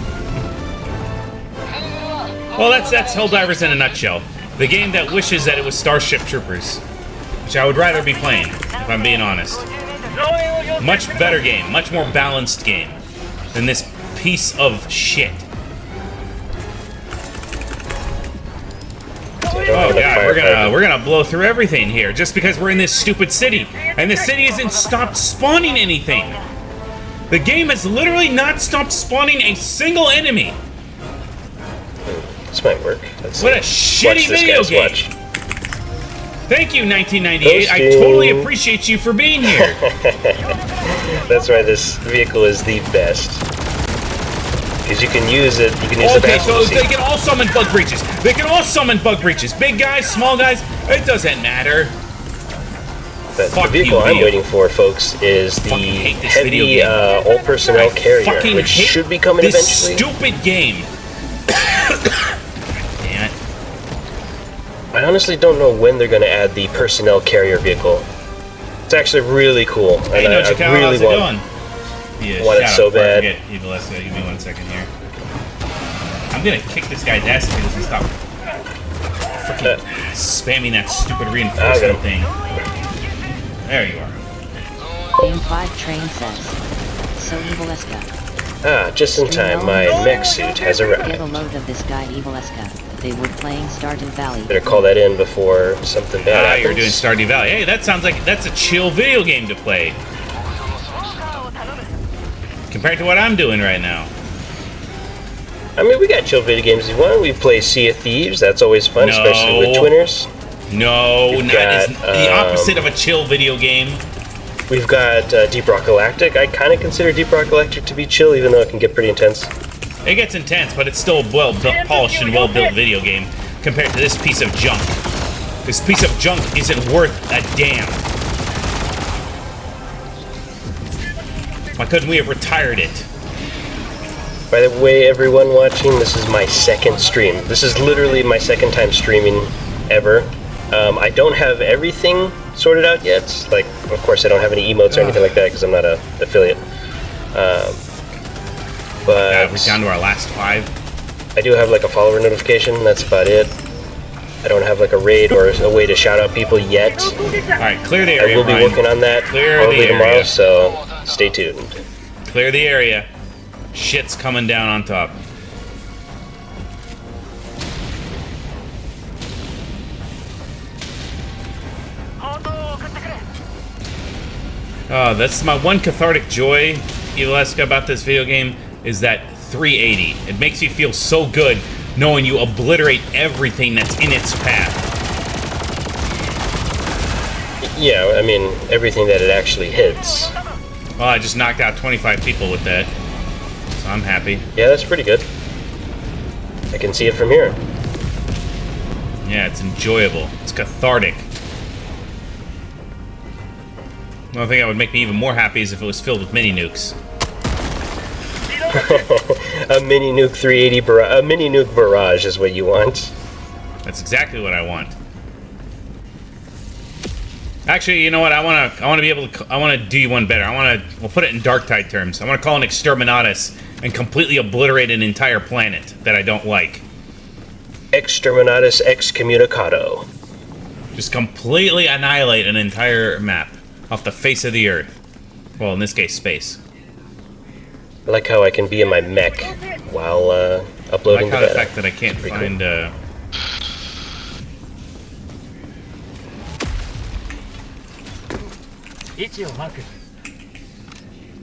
Well, that's Helldivers in a nutshell. The game that wishes that it was Starship Troopers, which I would rather be playing, if I'm being honest. Much better game, much more balanced game than this piece of shit. Oh god, we're gonna blow through everything here just because we're in this stupid city, and the city hasn't stopped spawning anything. The game has literally not stopped spawning a single enemy. This might work. Let's What a see. shitty Watch this, video guys, game. watch. Thank you, 1998. I Toasting. totally appreciate you for being here. That's why this vehicle is the best. Because you can use it, you can use the Okay, bathroom so seat. they can all summon bug breaches. They can all summon bug breaches. Big guys, small guys, it doesn't matter. But the Fuck vehicle you, I'm video. waiting for, folks, is the Fucking hate this video heavy game. all-personnel carrier, Fucking which hate should be coming this eventually. stupid game. Damn it. I honestly don't know when they're going to add the personnel carrier vehicle. It's actually really cool. Hey, And no, I Chikao, really how's it want. going? Yeah, want it shout so out before I bad. forget, Evil Eska, give me 1 second here. I'm gonna kick this guy's ass if he doesn't stop freaking spamming that stupid reinforcement thing. There you are. Game 5 Train says, so Evil Eska. Just in time, my mech suit has Get a arrived. load of this guy Evil Eska. They were playing Stardew Valley. Better call that in before something bad happens. You're doing Stardew Valley. Hey, that sounds like that's a chill video game to play. Compared to what I'm doing right now. I mean, we got chill video games if you want. We play Sea of Thieves. That's always fun, No. especially with twinners. No, You've that is got, the opposite of a chill video game. We've got Deep Rock Galactic. I kind of consider Deep Rock Galactic to be chill, even though it can get pretty intense. It gets intense, but it's still a well-built, polished, and well-built video game compared to this piece of junk. This piece of junk isn't worth a damn. Why couldn't we have retired it? By the way, everyone watching, this is my second stream. This is literally my second time streaming ever. I don't have everything sorted out yet. Like, of course, I don't have any emotes or anything like that because I'm not an affiliate. But We're down to our last 5. I do have like a follower notification. That's about it. I don't have like a raid or a way to shout out people yet. Alright, clear the I area, will be Ryan. working on that Clear probably the tomorrow, area. so stay tuned. Clear the area. Shit's coming down on top. Oh, that's my one cathartic joy, Evil Eska, about this video game, is that 380. It makes you feel so good knowing you obliterate everything that's in its path. Yeah, I mean, everything that it actually hits. Well, I just knocked out 25 people with that, so I'm happy. Yeah, that's pretty good. I can see it from here. Yeah, it's enjoyable. It's cathartic. The only thing that would make me even more happy is if it was filled with mini nukes. A mini nuke 380 barrage, a mini nuke barrage is what you want. That's exactly what I want. Actually, you know what? I want to be able to. I want to do you one better. We'll put it in Darktide terms. I want to call an Exterminatus and completely obliterate an entire planet that I don't like. Exterminatus excommunicado. Just completely annihilate an entire map off the face of the earth. Well, in this case, space. I like how I can be in my mech while I uploading like how the the beta. fact that I can't Pretty find.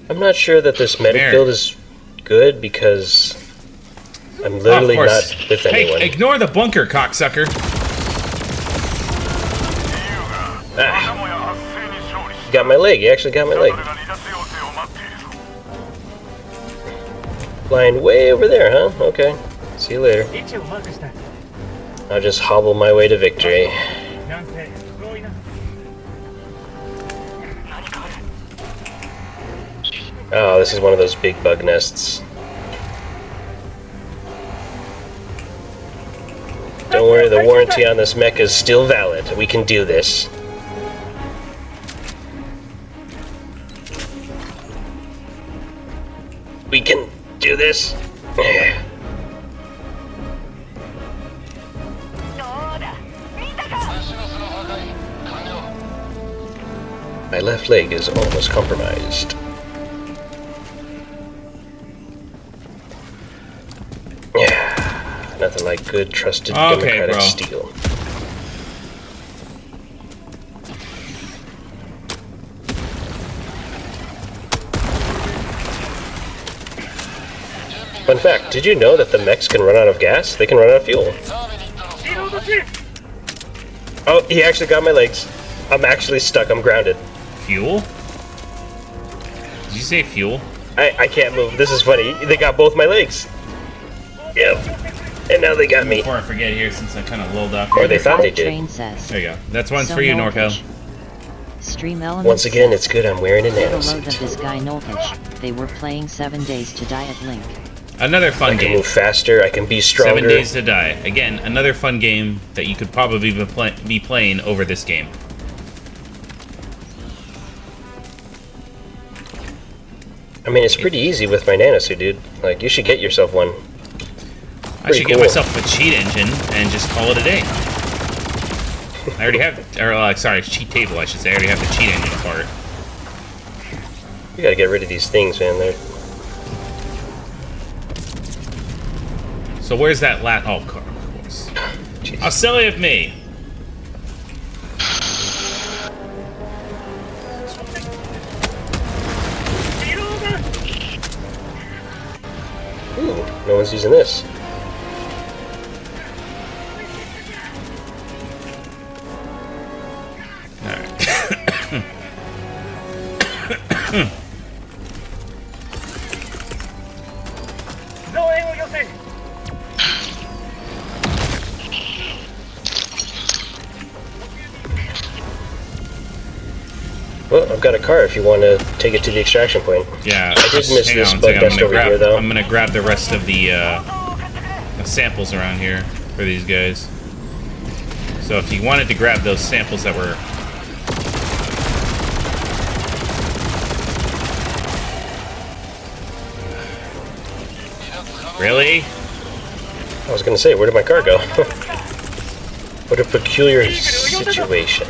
I'm not sure that this medic There. build is good because I'm literally Oh, of course. not with anyone. Hey, ignore the bunker, cocksucker. He got my leg. He actually got my leg. Flying way over there, huh? Okay. See you later. I'll just hobble my way to victory. 南西遠いな Oh, this is one of those big bug nests. Don't worry, the warranty on this mech is still valid. We can do this. We can do this. My left leg is almost compromised. Yeah, nothing like good, trusted, democratic bro. steel. Fun fact, did you know that the mechs can run out of gas? They can run out of fuel. Oh, he actually got my legs. I'm actually stuck, I'm grounded. Fuel? Did you say fuel? I can't move, this is funny. They got both my legs. Yep. And now they got me. Before I forget here, since I kind of lulled up Or here. they thought they Train did. says. There you go. That's one's So for you, Nolkish. Norco. Stream Elements Once again, says, it's good I'm wearing a get a load of nanosuit. this guy Nolkish. They were playing 7 Days to Die at Link. Another fun I can game. move faster, I can be stronger. 7 Days to Die. Again, another fun game that you could probably be playing over this game. I mean, it's pretty easy with my nanosuit, dude. Like, you should get yourself one. I should cool. get myself a cheat engine and just call it a day. I already have, or sorry, cheat table, I should say. I already have the cheat engine part. You gotta get rid of these things, man. They're... So where's that oh, of course. Jesus. How silly of me. Ooh, no one's using this. Well, I've got a car if you want to take it to the extraction point. Yeah, I did just miss hang this on a bug second. nest over here, though. I'm gonna grab the rest of the samples around here for these guys. So if you wanted to grab those samples that were... Really? I was gonna say, where did my car go? What a peculiar situation.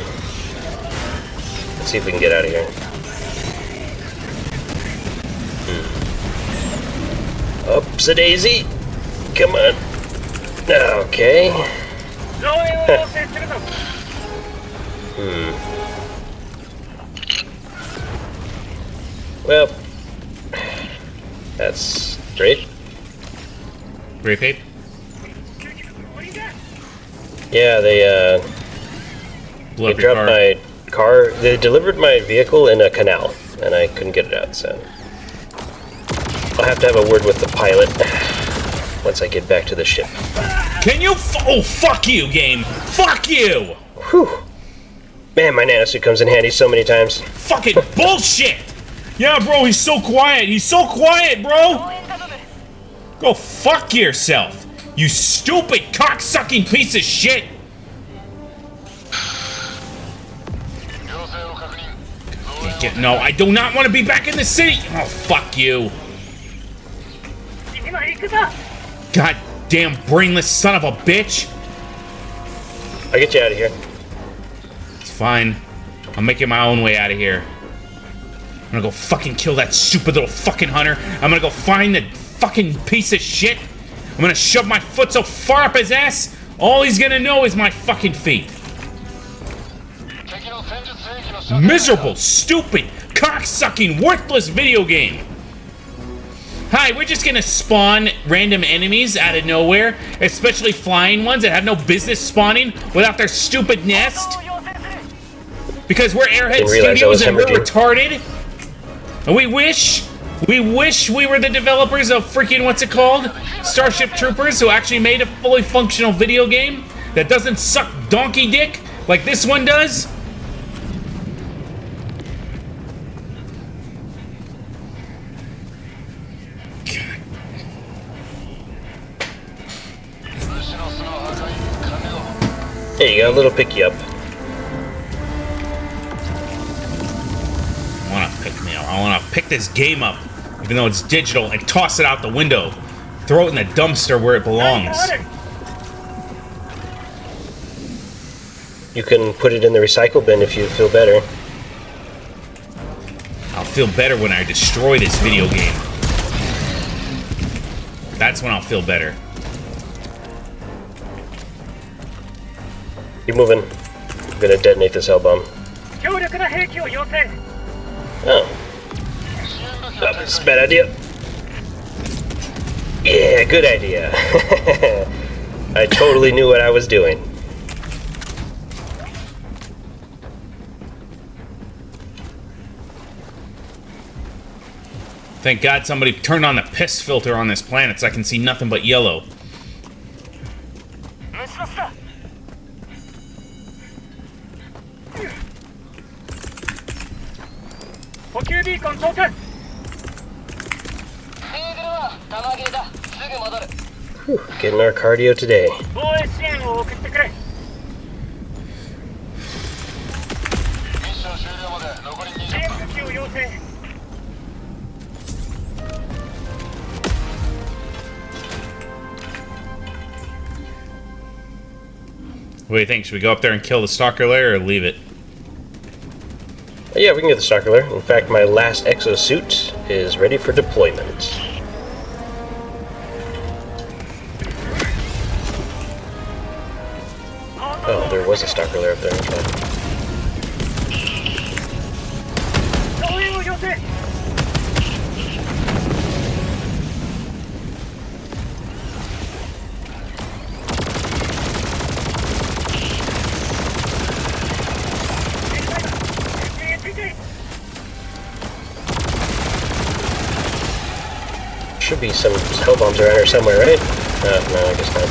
Let's see if we can get out of here. Upsa daisy! Come on. Okay. Well, that's great. Repeat? Yeah, they Blew they up your dropped car. my car. They delivered my vehicle in a canal, and I couldn't get it out, so I'll have to have a word with the pilot once I get back to the ship. Can you oh, fuck you, game! Fuck you! Whew. Man, my nanosuit comes in handy so many times. Fucking bullshit! Yeah, bro, he's so quiet. He's so quiet, bro! Go fuck yourself, you stupid cocksucking piece of shit! No, I do not want to be back in the city! Oh, fuck you. God damn brainless son of a bitch! I'll get you out of here. It's fine. I'm making my own way out of here. I'm gonna go fucking kill that stupid little fucking hunter. I'm gonna go find the fucking piece of shit. I'm gonna shove my foot so far up his ass, all he's gonna know is my fucking feet. Miserable, stupid, cocksucking, worthless video game. Hi, we're just gonna spawn random enemies out of nowhere, especially flying ones that have no business spawning without their stupid nest. Because we're Airhead Didn't realize I was Studios and we're hemorrhaging. retarded. And we wish we were the developers of freaking, what's it called? Starship Troopers, who actually made a fully functional video game that doesn't suck donkey dick like this one does? There you go, a little picky up. I want to pick this game up, even though it's digital, and toss it out the window. Throw it in the dumpster where it belongs. You can put it in the recycle bin if you feel better. I'll feel better when I destroy this video game. That's when I'll feel better. Keep moving. I'm gonna detonate this L-bomb. Oh. Oh, this is a bad idea. Yeah, good idea. I totally knew what I was doing. Thank God somebody turned on the piss filter on this planet so I can see nothing but yellow. Whew, getting our cardio today. What do you think? Should we go up there and kill the stalker layer or leave it? Yeah, we can get the stalker layer. In fact, my last exosuit is ready for deployment. Oh, there was a stalker layer up there. Okay. Should be some hell bombs around here somewhere, right? No, I guess not.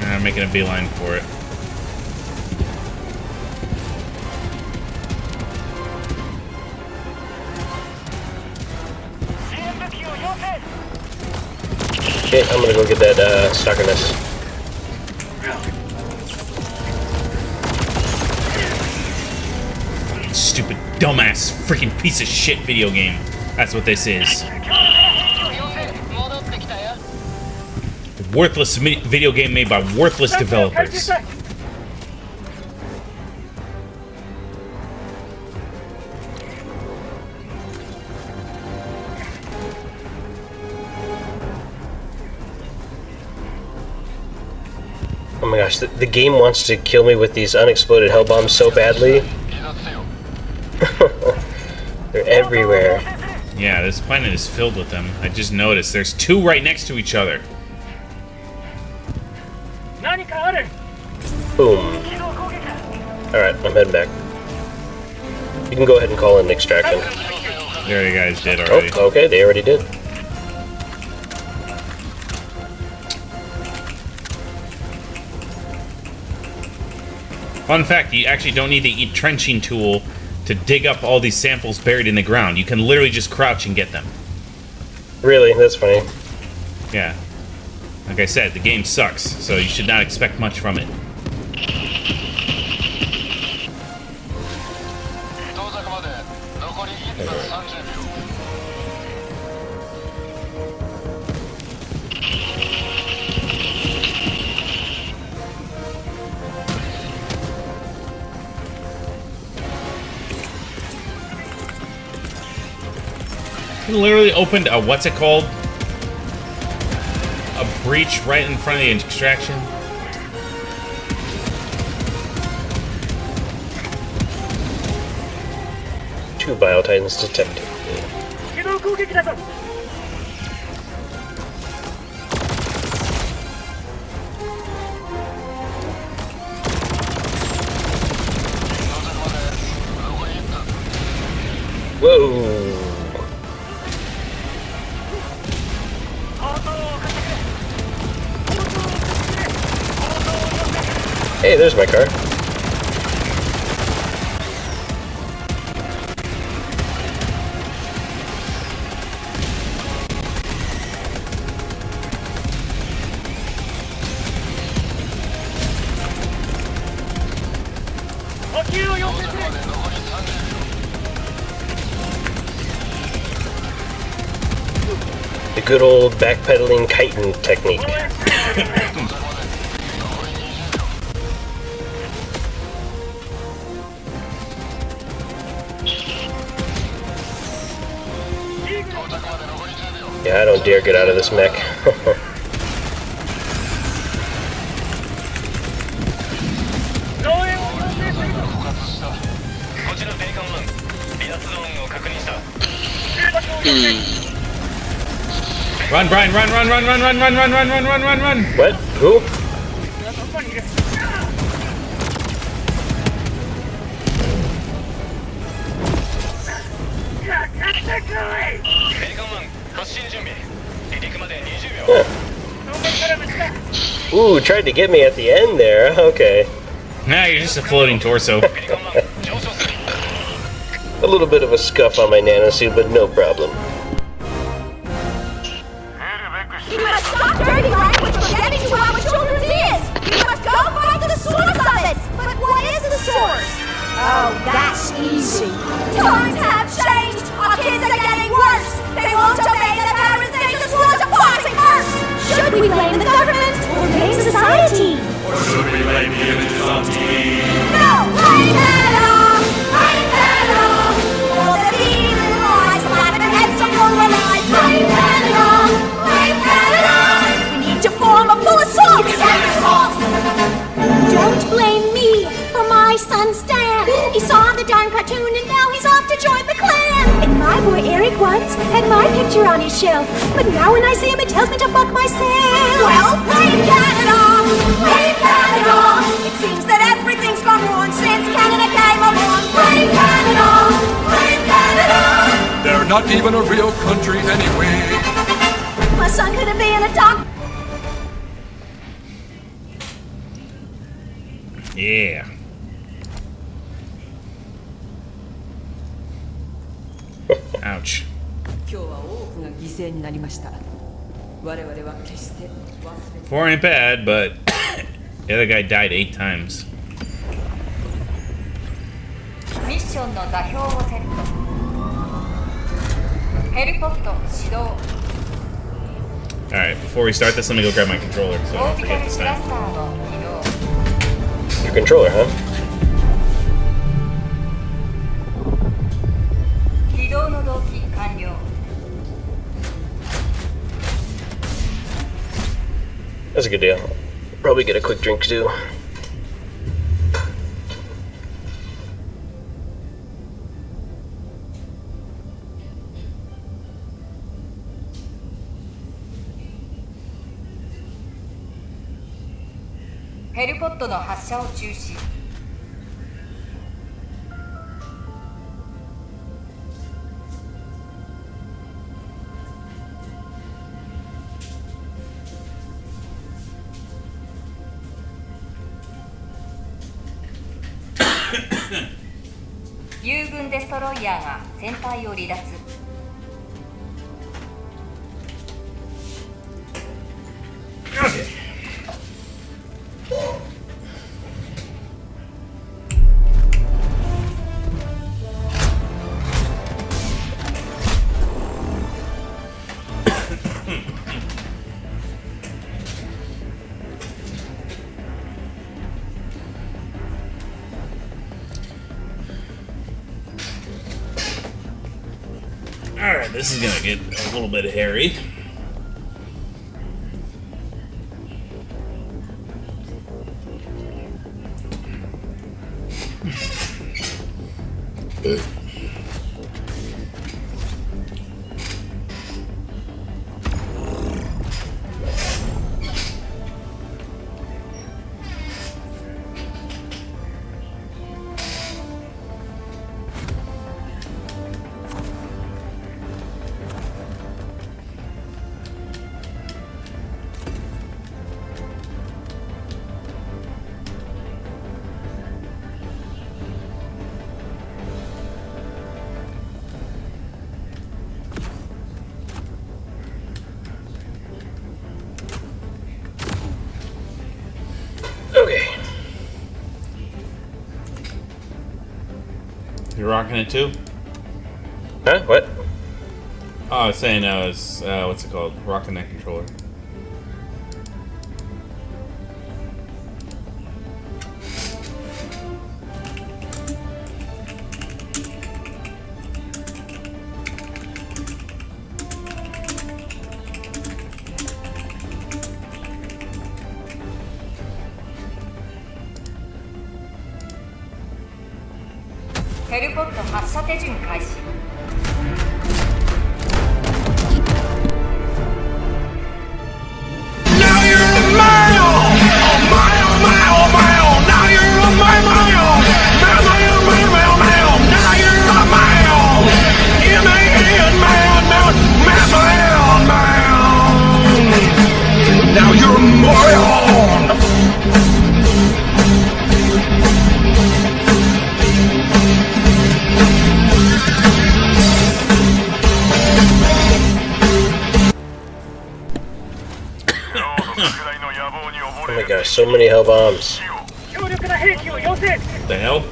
I'm making a beeline for it. Okay, I'm gonna go get that stalker nest. Stupid, dumbass, freaking piece of shit video game. That's what this is. Worthless video game made by worthless developers. Oh my gosh, the game wants to kill me with these unexploded hell bombs so badly. They're everywhere. Yeah, this planet is filled with them. I just noticed there's two right next to each other. Boom. Alright, I'm heading back. You can go ahead and call in extraction. There you guys did already. Oh, okay, they already did. Fun fact, you actually don't need the trenching tool to dig up all these samples buried in the ground. You can literally just crouch and get them. Really? That's funny. Yeah. Like I said, the game sucks, so you should not expect much from it. Literally opened a, what's it called? A breach right in front of the extraction. Two Biotitans detected. Whoa! Hey, there's my car. The good old backpedaling chitin technique. Yeah, I don't dare get out of this mech. こちらデリカンマン離脱ゾーンを確認した Run, Brian, run, run, run, run, run, run, run, run, run, run, run, run. What? Who? Ooh, tried to get me at the end there. Okay. Nah, you're just a floating torso. A little bit of a scuff on my nanosuit, but no problem. You must stop dirty language from getting to our children's ears! You must go find the source of it! But what is the source? Oh, that's easy. Times have changed! Our kids are getting worse! They won't obey their parents, they just want to party first! Should we blame the government or blame society? Or should we blame the images on TV? No! Blame Adam! Blame Adam! All the evil lies laughing heads of your lies! Blame Adam! Blame Adam! We need to form a full assault! Don't blame me for my son Stan! He saw the darn cartoon and now he's off to join the clan! And my boy Eric once had my picture on his shelf, but now when I see him it tells me to fuck myself! Well, blame Canada! Blame Canada! It seems that everything's gone wrong since Canada came along! Blame Canada! Blame Canada! They're not even a real country anyway. My son could have been a doctor! Yeah. Ouch. 今日は多くが犠牲になりました。我々は決して忘れ Four ain't bad, but the other guy died 8 times. ミッションの座標をセット。ヘルポット始動。 Alright, before we start this, let me go grab my controller so I オー don't ビタ forget ル this クラ time. スターの起動。 Your controller, huh? 起動の動機完了。 That's a good deal. Probably get a quick drink too.「ヘルポットの発射を中止。 友軍デストロイヤーが船体を離脱。 Alright, this is gonna get a little bit hairy. You're rocking it too? Huh? What? Oh, I was saying I was, what's it called? Rocking that controller.ヘルポット発射手順開始。Now you're a mile! Oh my, oh my, oh my, oh! Now you're a mile, mile! Mile, mile, mile, mile, mile! Now you're a mile! M-A-N, mile, mile, mile, mile! Now you're a mile! Oh my gosh, so many hell bombs. The hell?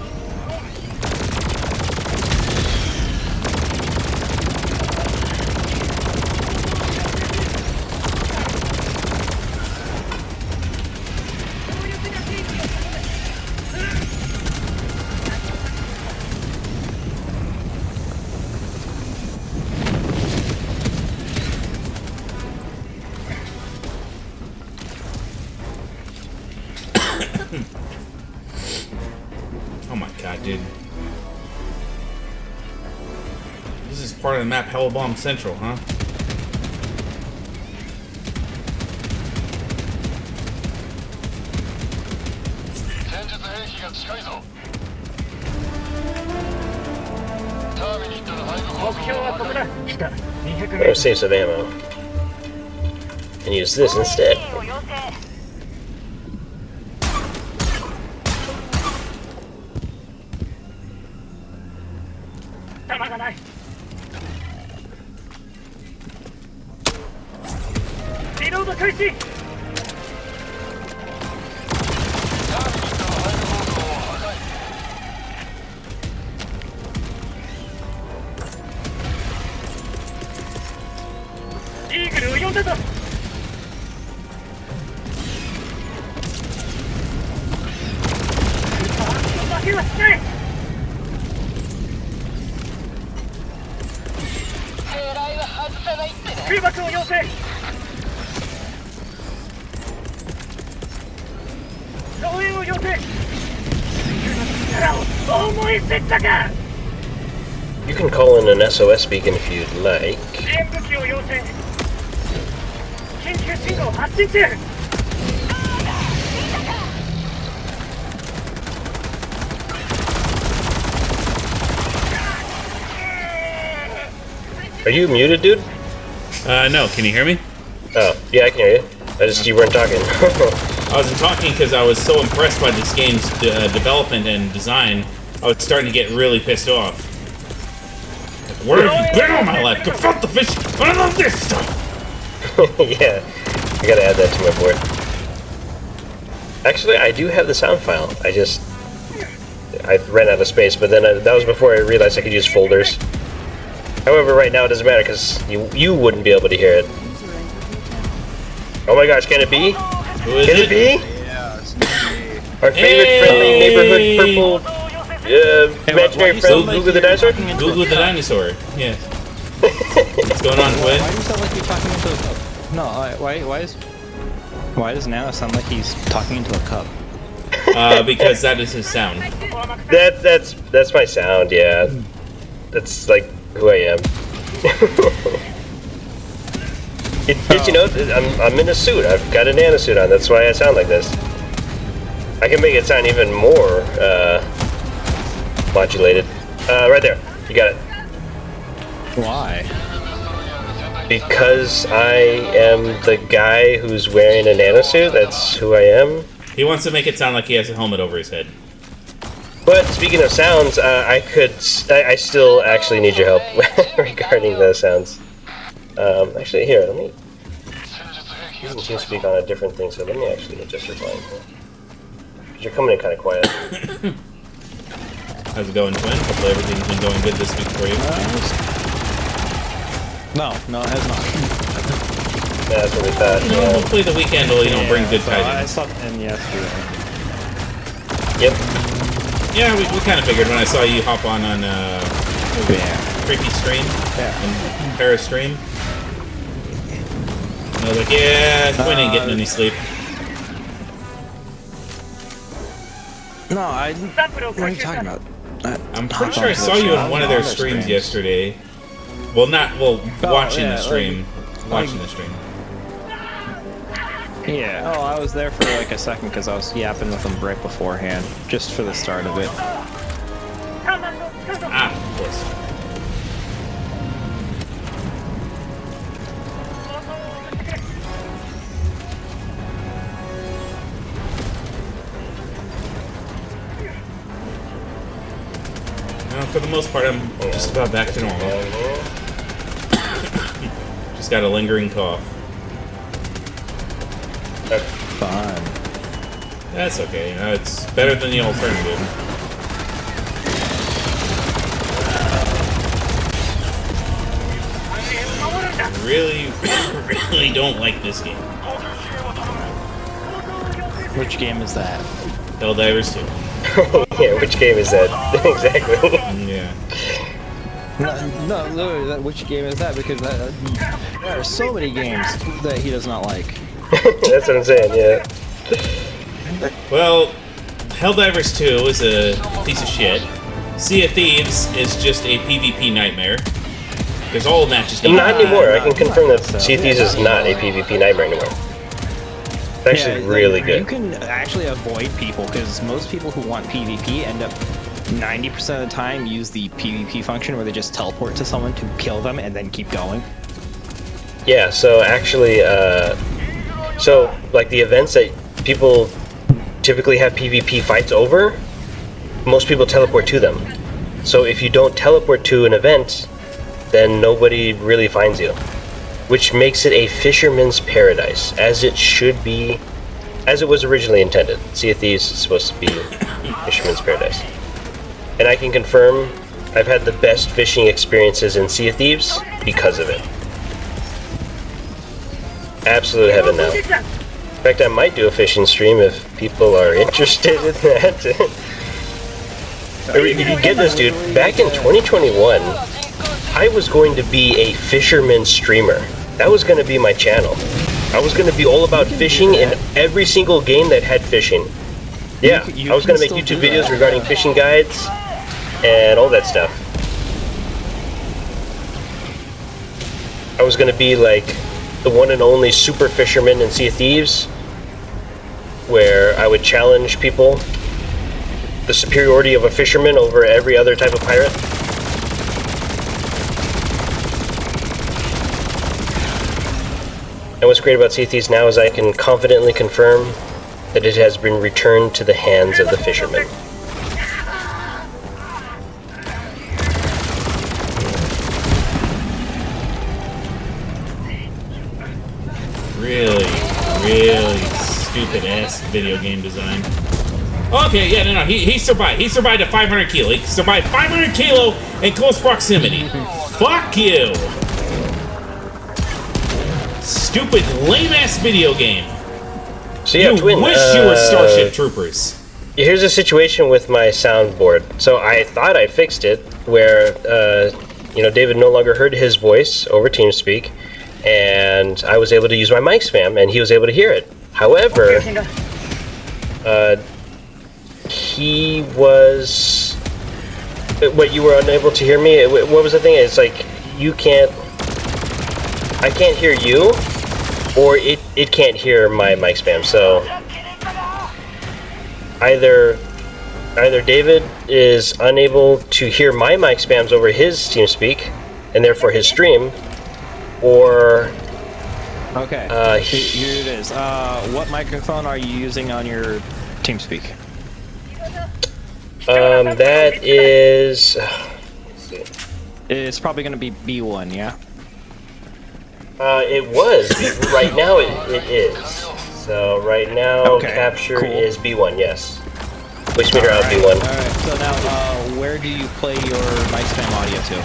Oh my god, dude. This is part of the map Hellbomb Central, huh? Better save some ammo. And use this instead. You can call in an SOS beacon if you'd like. Are you muted, dude? No, can you hear me? Oh, yeah, I can hear you. You weren't talking. I wasn't talking because I was so impressed by this game's development and design. I was starting to get really pissed off. Where have you been all my life? Confront the fish! I love this stuff! Yeah, I gotta add that to my board. Actually, I do have the sound file. I ran out of space, but then that was before I realized I could use folders. However, right now it doesn't matter because you wouldn't be able to hear it. Oh my gosh, can it be? Who is Can it be? Our favorite friendly neighborhood purple imaginary friend, Google the Dinosaur? Google the Dinosaur, yes. What's going on, Quinn? Why do you sound like you're talking into a cup? No, why does Nano sound like he's talking into a cup? Because that is his sound. That's my sound, yeah. That's like who I am. You know, I'm in a suit. I've got a nano suit on. That's why I sound like this. I can make it sound even more modulated. Right there. You got it. Why? Because I am the guy who's wearing a nanosuit. That's who I am. He wants to make it sound like he has a helmet over his head. But speaking of sounds, I still actually need your help regarding the sounds. Actually, here, let me... Using TeamSpeak on a different thing, so let me actually adjust your volume here. Because you're coming in kind of quiet. How's it going, Twin? Hopefully everything's been going good this week for you. No, it has not. Yeah, that's what we thought. You know, hopefully the weekend will, bring good so I tidings. slept in yesterday. Yep. Yeah, we kind of figured when I saw you hop on Creepy stream. Yeah. And Paris stream. I was like, yeah, Twin ain't getting any sleep. No, what are you talking about? I'm pretty sure I saw you in one of their streams yesterday. Well, watching the stream. Watching the stream. Yeah. Oh, I was there for like a second because I was yapping with them right beforehand, just for the start of it. Ah, of course. For the most part, I'm just about back to normal. Just got a lingering cough. That's fine. That's okay. It's better than the alternative. I really don't like this game. Which game is that? Helldivers 2. Yeah, which game is that? Exactly. Yeah. No, literally, which game is that? Because there are so many games that he does not like. That's what I'm saying, yeah. Well, Helldivers 2 is a piece of shit. Sea of Thieves is just a PvP nightmare. Because all matches need Not anymore. I can confirm that Sea of Thieves is not a PvP nightmare anymore. It's actually really good. You can actually avoid people, because most people who want PvP end up 90% of the time use the PvP function where they just teleport to someone to kill them and then keep going. Yeah, so actually, like the events that people typically have PvP fights over, most people teleport to them. So if you don't teleport to an event, then nobody really finds you. Which makes it a fisherman's paradise, as it should be, as it was originally intended. Sea of Thieves is supposed to be fisherman's paradise. And I can confirm I've had the best fishing experiences in Sea of Thieves because of it. Absolute heaven now. In fact, I might do a fishing stream if people are interested in that. You get this, dude. Back in 2021, I was going to be a fisherman streamer. That was going to be my channel. I was going to be all about fishing in every single game that had fishing. Yeah, I was going to make YouTube videos regarding fishing guides and all that stuff. I was going to be like the one and only super fisherman in Sea of Thieves, where I would challenge people, the superiority of a fisherman over every other type of pirate. And what's great about Sea of Thieves now is I can confidently confirm that it has been returned to the hands of the fishermen. Really stupid ass video game design. Okay, yeah, no, he survived. He survived a 500 kilo. He survived 500 kilo in close proximity. Fuck you. Stupid lame ass video game. So yeah, you Twin, wish you were Starship Troopers. Here's a situation with my soundboard. So I thought I fixed it, where David no longer heard his voice over TeamSpeak, and I was able to use my mic spam, and he was able to hear it. However, he was. What, you were unable to hear me? What was the thing? It's like I can't hear you, or it can't hear my mic spam. So either David is unable to hear my mic spams over his TeamSpeak, and therefore his stream, or okay, here it is. What microphone are you using on your TeamSpeak? That is. It's probably going to be B1, yeah. It was. Right now it is. So right now capture is B1, yes. Voice meter out B1. Alright, so now, where do you play your mic spam audio to?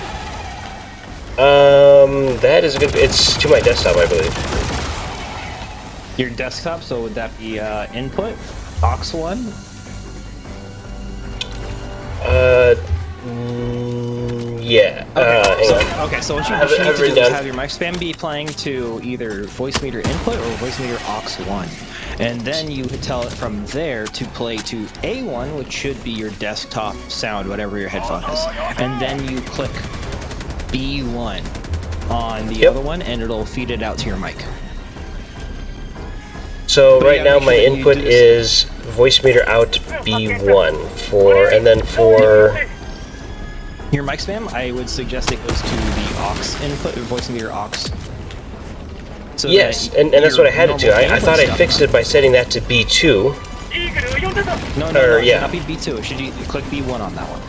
That is a good. It's to my desktop, I believe. Your desktop, so would that be input, aux 1? Yeah. Hang on. Okay, so what you Have need it to do is down. have your mic spam be playing to either voice meter input or voice meter aux 1. And then you tell it from there to play to A1, which should be your desktop sound, whatever your headphone is. And then you click B1 on the other one, and it'll feed it out to your mic. So But right yeah, now make sure my that you input do- is voice meter out B1 and then for Your mic spam, I would suggest it goes to the aux input, voice meter aux. So yes, that and that's your what I had it to. normal I thought I stuff- fixed it by setting that to B2. No, Or, it should yeah. not be B2. It should be click B1 on that one.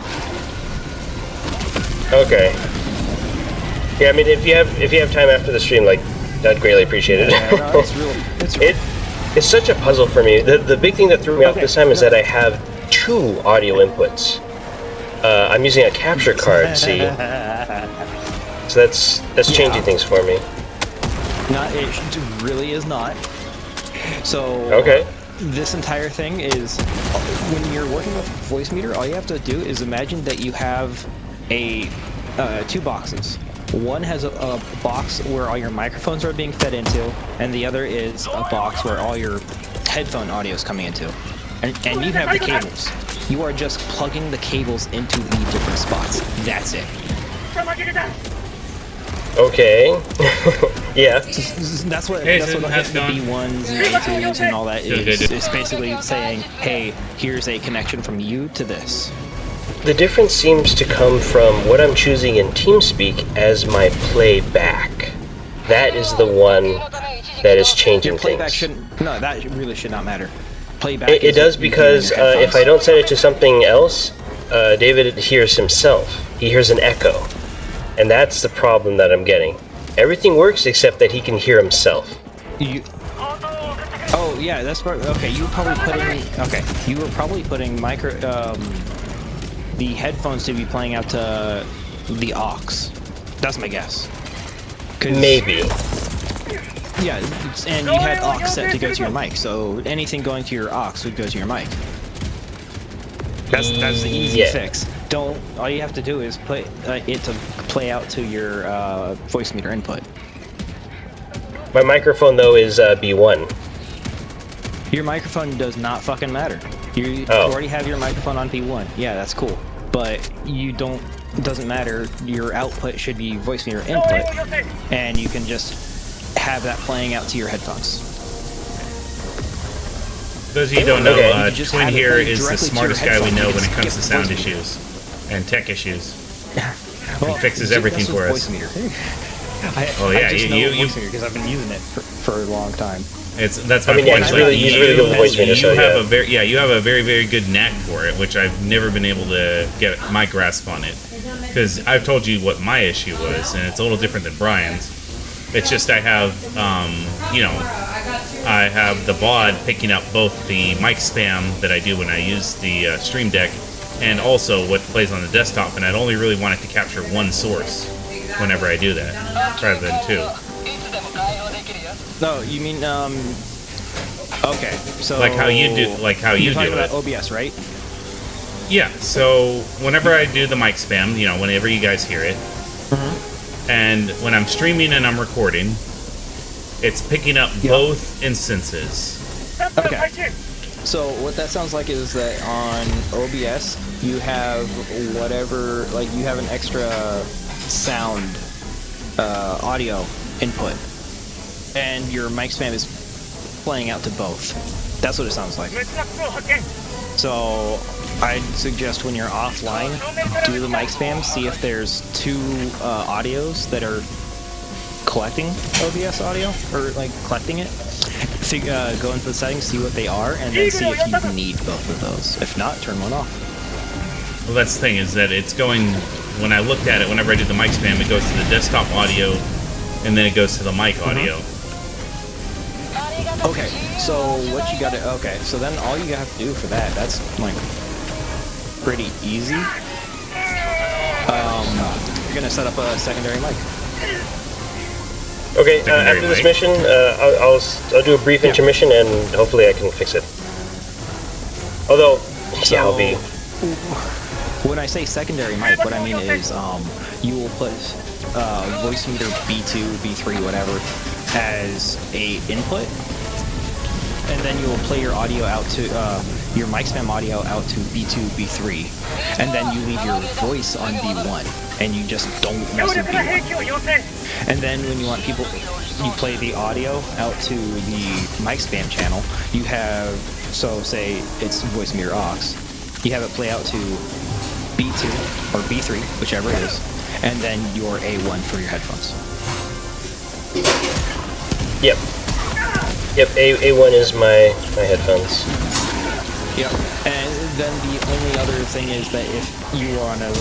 Okay. Yeah, I mean if you have time after the stream, like I'd greatly appreciate it. Yeah, no, It's such a puzzle for me. The big thing that threw me off this time is that I have 2 audio inputs. I'm using a capture card, see. So that's changing things for me. It really is not. So Okay. this entire thing is when you're working with voice meter, all you have to do is imagine that you have a 2 boxes. One has a box where all your microphones are being fed into, and the other is a box where all your headphone audio is coming into. And you have the cables. You are just plugging the cables into the different spots. That's it. Okay. Yeah. That's what Hey, that's Susan, what how's the it going? B1s and A2s and all that Good, is. good. It's basically saying, hey, here's a connection from you to this. The difference seems to come from what I'm choosing in TeamSpeak as my playback. That is the one that is changing Your playback things. shouldn't. No, that really should not matter. Playback. It is does what you do in because your headphones. if I don't set it to something else, David hears himself. He hears an echo. And that's the problem that I'm getting. Everything works except that he can hear himself. Oh yeah, that's part. Okay, you were probably putting the headphones to be playing out to the aux. That's my guess. Maybe. Yeah, and you had aux set to go to your mic, so anything going to your aux would go to your mic. That's the easy Yeah. fix. All you have to do is play it to play out to your voice meter input. My microphone though is B1. Your microphone does not fucking matter. You Oh. already have your microphone on B1. Yeah, that's cool. But it doesn't matter. Your output should be voice meter input, and you can just have that playing out to your headphones. Those of you who don't know, Okay. You could just Twin have it here played is the directly to smartest your guy we headphones. know You when can it comes to skip sound voice meter. issues and tech issues. Well, fixes everything that's for with us. voice meter. Oh, yeah, I just know you- voice meter because I've been using it for a long time. That's I my mean, yeah, point. he's Like, really good with voice meter, so you have yeah. you have a very very good knack for it, which I've never been able to get my grasp on it. Because I've told you what my issue was, and it's a little different than Brian's. It's just I have, I have the BOD picking up both the mic spam that I do when I use the Stream Deck, and also what plays on the desktop, and I'd only really want it to capture one source whenever I do that, rather than 2. No, you mean okay, so Like how you do you're talking do it. about OBS, right? Yeah, so whenever I do the mic spam, whenever you guys hear it, and when I'm streaming and I'm recording, it's picking up both instances. Okay. So what that sounds like is that on OBS you have whatever, like you have an extra sound audio input, and your mic spam is playing out to both. That's what it sounds like. So I'd suggest when you're offline, do the mic spam, see if there's 2 audios that are collecting OBS audio, or like collecting it. Go into the settings, see what they are, and then see if you need both of those. If not, turn one off. Well, that's the thing, is that it's going, when I looked at it, whenever I do the mic spam, it goes to the desktop audio, and then it goes to the mic audio. Okay, so what you gotta, so then all you have to do for that, that's like pretty easy. You're gonna set up a secondary mic. Okay, Secondary after this mic. mission, I'll do a brief intermission and hopefully I can fix it. Although, yeah, I'll be. When I say secondary mic, what I mean is you will put voice meter B2, B3, whatever, as a input, and then you will play your audio out to your mic spam audio out to B2, B3, and then you leave your voice on B1, and you just don't mess with B1. And then when you want people, you play the audio out to the mic spam channel. You have, so say it's voice meter aux, you have it play out to B2 or B3, whichever it is, and then your A1 for your headphones. Yep. Yep, A1 is my headphones. Yep. And then the only other thing is that if you want to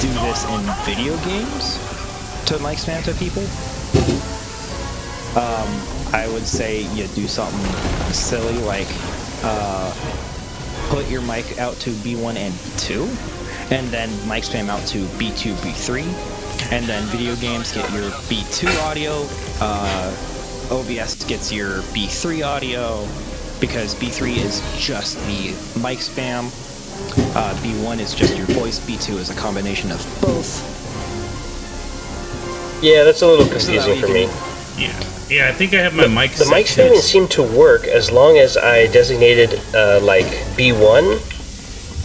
do this in video games to mic spam to people, I would say you do something silly like put your mic out to B1 and 2, and then mic spam out to B2, B3, and then video games get your B2 audio, OBS gets your B3 audio, because B3 is just the mic spam, B1 is just your voice, B2 is a combination of both. Yeah, that's a little confusing for me. Yeah, I think I have my mic The mic set to- spamming seemed to work as long as I designated like B1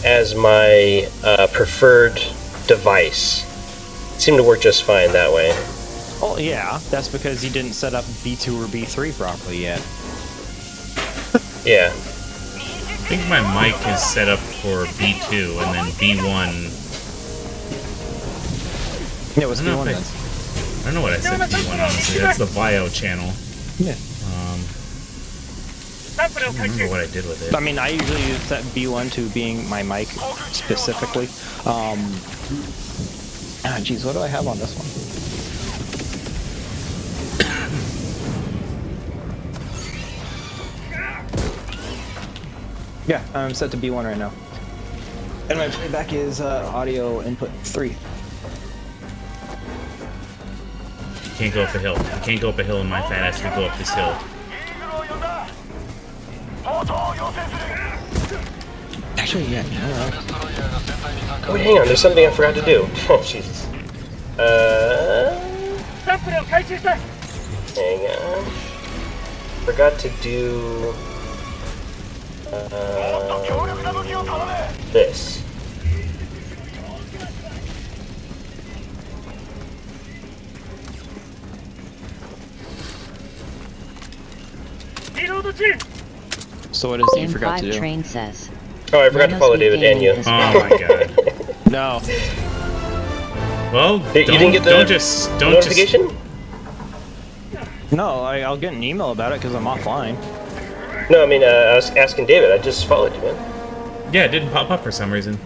as my preferred device. It seemed to work just fine that way. Oh yeah, that's because you didn't set up B2 or B3 properly yet. Yeah. I think my mic is set up for B2 and then B1. Yeah, what's I don't know B1 if then? I don't know what I said B1, honestly. That's the Vio channel. Yeah. I don't remember what I did with it. I mean, I usually use that B1 to being my mic specifically. Geez, what do I have on this one? Yeah, I'm set to B1 right now. And my playback is audio input 3. You can't go up a hill. You can't go up a hill in my fat ass can go up this hill. Actually, yeah, Oh, hang on, there's something I forgot to do. Oh, Jesus. Hang on. Forgot to do... this. So what is it you In forgot 5 to do? Train says. Oh, I forgot to follow David and you. Is Oh my god. No. Well, You didn't get the don't just notification? No, I'll get an email about it because I'm offline. No, I mean, I was asking David. I just followed you, man. Yeah, it didn't pop up for some reason.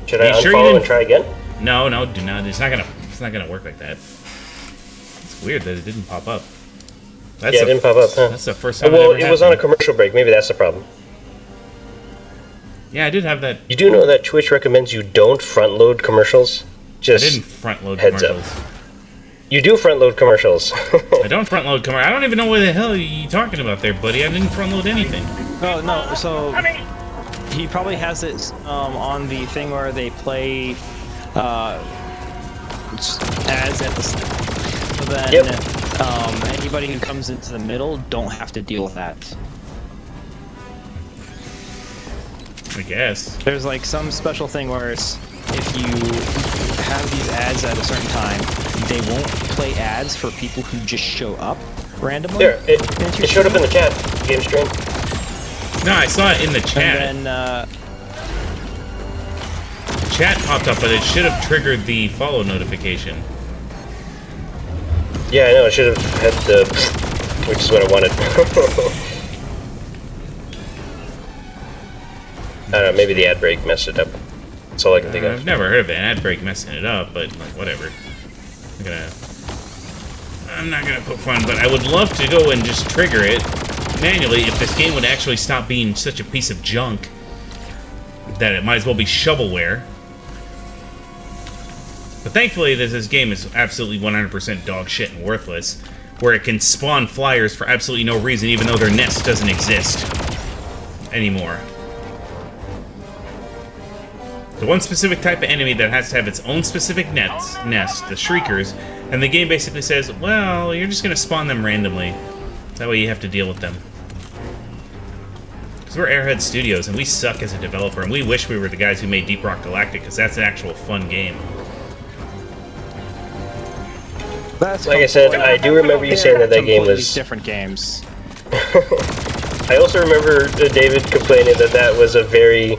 Should Are I you sure you unfollow didn't- and try again? No, do not. It's not gonna work like that. It's weird that it didn't pop up. That's Yeah, it didn't pop up, huh? That's the first time Well, it ever it was on a happened. commercial break. Maybe that's the problem. Yeah, I did have that. You do know that Twitch recommends you don't front load commercials? I Just didn't front load heads commercials. up. You do front load commercials. I don't front load commercials. I don't even know what the hell you talking about there, buddy. I didn't front load anything. No, so he probably has it on the thing where they play ads at the so then anybody who comes into the middle don't have to deal with that. I guess. There's like some special thing where it's, if you have these ads at a certain time, they won't play ads for people who just show up randomly. There, it showed up in the chat. Game stream. No, I saw it in the chat. And then, chat popped up, but it should have triggered the follow notification. Yeah, I know. I should have had the, which is what I wanted. I don't know. Maybe the ad break messed it up. That's all I can think of. I've never heard of an ad break messing it up, but like whatever. I'm not gonna poke fun, but I would love to go and just trigger it manually if this game would actually stop being such a piece of junk that it might as well be shovelware. But thankfully, this game is absolutely 100% dog shit and worthless, where it can spawn flyers for absolutely no reason, even though their nest doesn't exist anymore. The one specific type of enemy that has to have its own specific nest, the Shriekers, and the game basically says, well, you're just going to spawn them randomly. That way you have to deal with them. Because we're Airhead Studios, and we suck as a developer, and we wish we were the guys who made Deep Rock Galactic, because that's an actual fun game. Like I said, I do remember you saying that game was... different games. I also remember David complaining that was a very...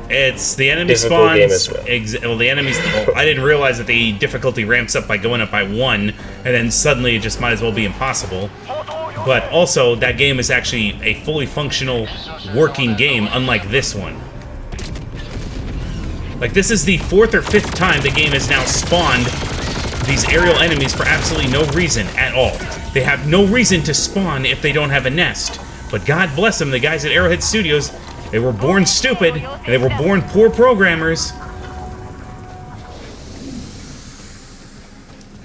It's the enemy difficult spawns. Game as well. Well, the enemies. Well, I didn't realize that the difficulty ramps up by going up by 1, and then suddenly it just might as well be impossible. But also, that game is actually a fully functional, working game, unlike this one. Like, this is the 4th or 5th time the game has now spawned these aerial enemies for absolutely no reason at all. They have no reason to spawn if they don't have a nest. But God bless them, the guys at Arrowhead Studios, they were born stupid, and they were born poor programmers.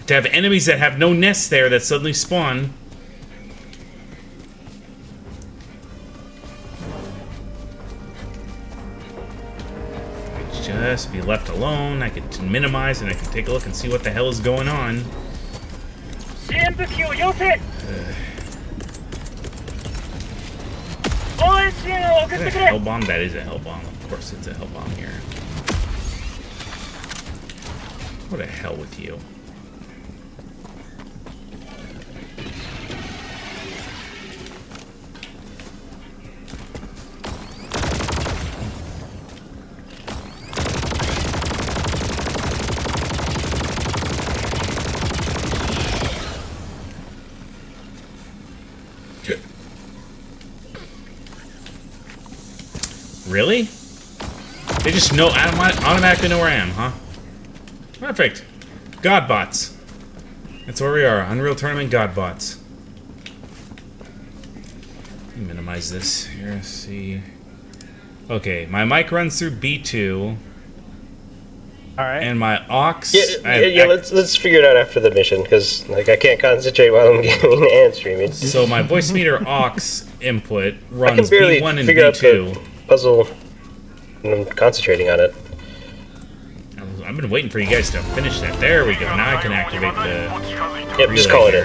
To have enemies that have no nests there that suddenly spawn. Just be left alone. I could minimize and I could take a look and see what the hell is going on. What the hell bomb? That is a hell bomb. Of course it's a hell bomb here. What the hell with you? Really? They just know automatically know where I am, huh? Perfect. Godbots. That's where we are. Unreal Tournament Godbots. Let me minimize this here. See. Okay, my mic runs through B2. All right. And my aux. Yeah. Let's figure it out after the mission, because like I can't concentrate while I'm gaming and streaming. So my voice meter aux input runs I can barely B1 and figure B2. out the puzzle, and I'm concentrating on it. I've been waiting for you guys to finish that. There we go. Now I can activate the. Yep, just call it in.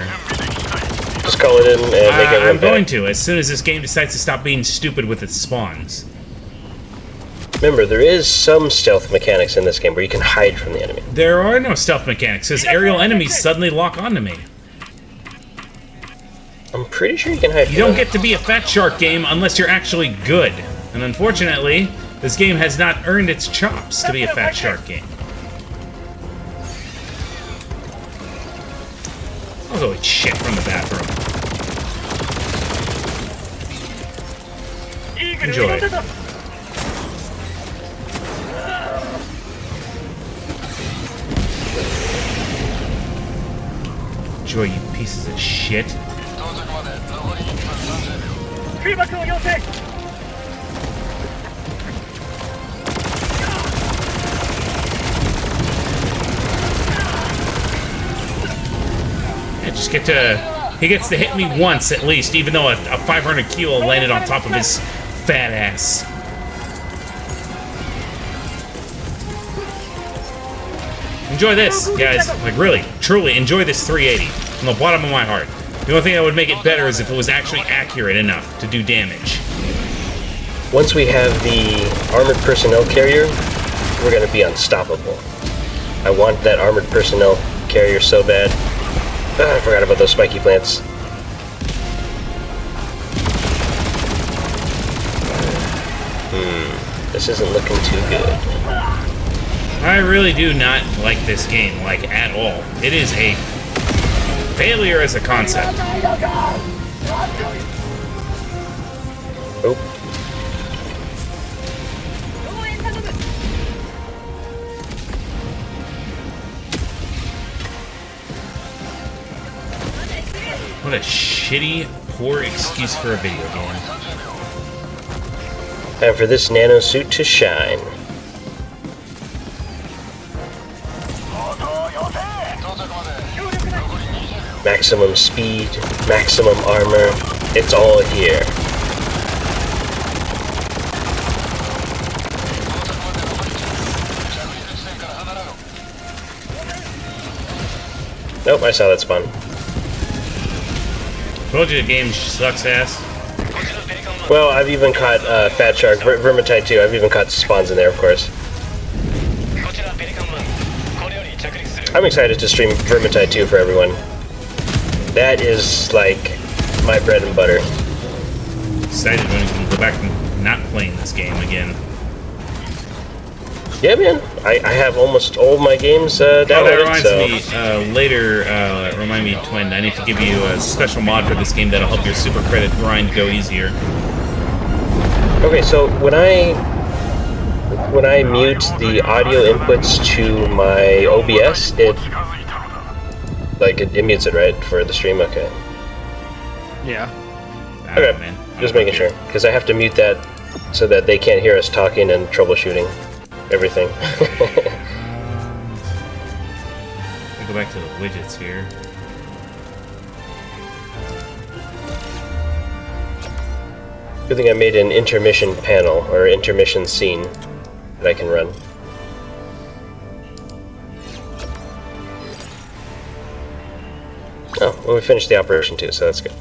Just call it in and make it. I'm going to as soon as this game decides to stop being stupid with its spawns. Remember, there is some stealth mechanics in this game where you can hide from the enemy. There are no stealth mechanics, because aerial enemies suddenly lock onto me. I'm pretty sure you can hide from You don't them. get to be a Fat Shark game unless you're actually good. And unfortunately, this game has not earned its chops to be a Fat Shark game. I'll go eat shit from the bathroom. Enjoy it. Enjoy, you pieces of shit. I just get to... He gets to hit me once, at least, even though a 500 kilo landed on top of his fat ass. Enjoy this, guys. Like, really, truly, enjoy this 380 from the bottom of my heart. The only thing that would make it better is if it was actually accurate enough to do damage. Once we have the armored personnel carrier, we're going to be unstoppable. I want that armored personnel carrier so bad. I forgot about those spiky plants. This isn't looking too good. I really do not like this game, like, at all. It is a failure as a concept. Oh. What a shitty, poor excuse for a video game. Time for this nano suit to shine. Maximum speed, maximum armor, it's all here. Nope, I saw that spawn. Told you the game sucks ass. Well, I've even caught Fat Shark, Vermintide 2, I've even caught spawns in there, of course. I'm excited to stream Vermintide 2 for everyone. That is, like, my bread and butter. Excited when we can go back and not playing this game again. Yeah, man. I have almost all my games downloaded, that reminds so... me, later, remind me, Twin, I need to give you a special mod for this game that'll help your super credit grind go easier. Okay, so when I mute the audio inputs to my OBS, it mutes it, right, for the stream? Okay. Yeah. Okay, just making sure, because I have to mute that so that they can't hear us talking and troubleshooting everything. Let me go back to the widgets here. Good thing I made an intermission panel, or intermission scene, that I can run. Oh, well, we finished the operation too, so that's good.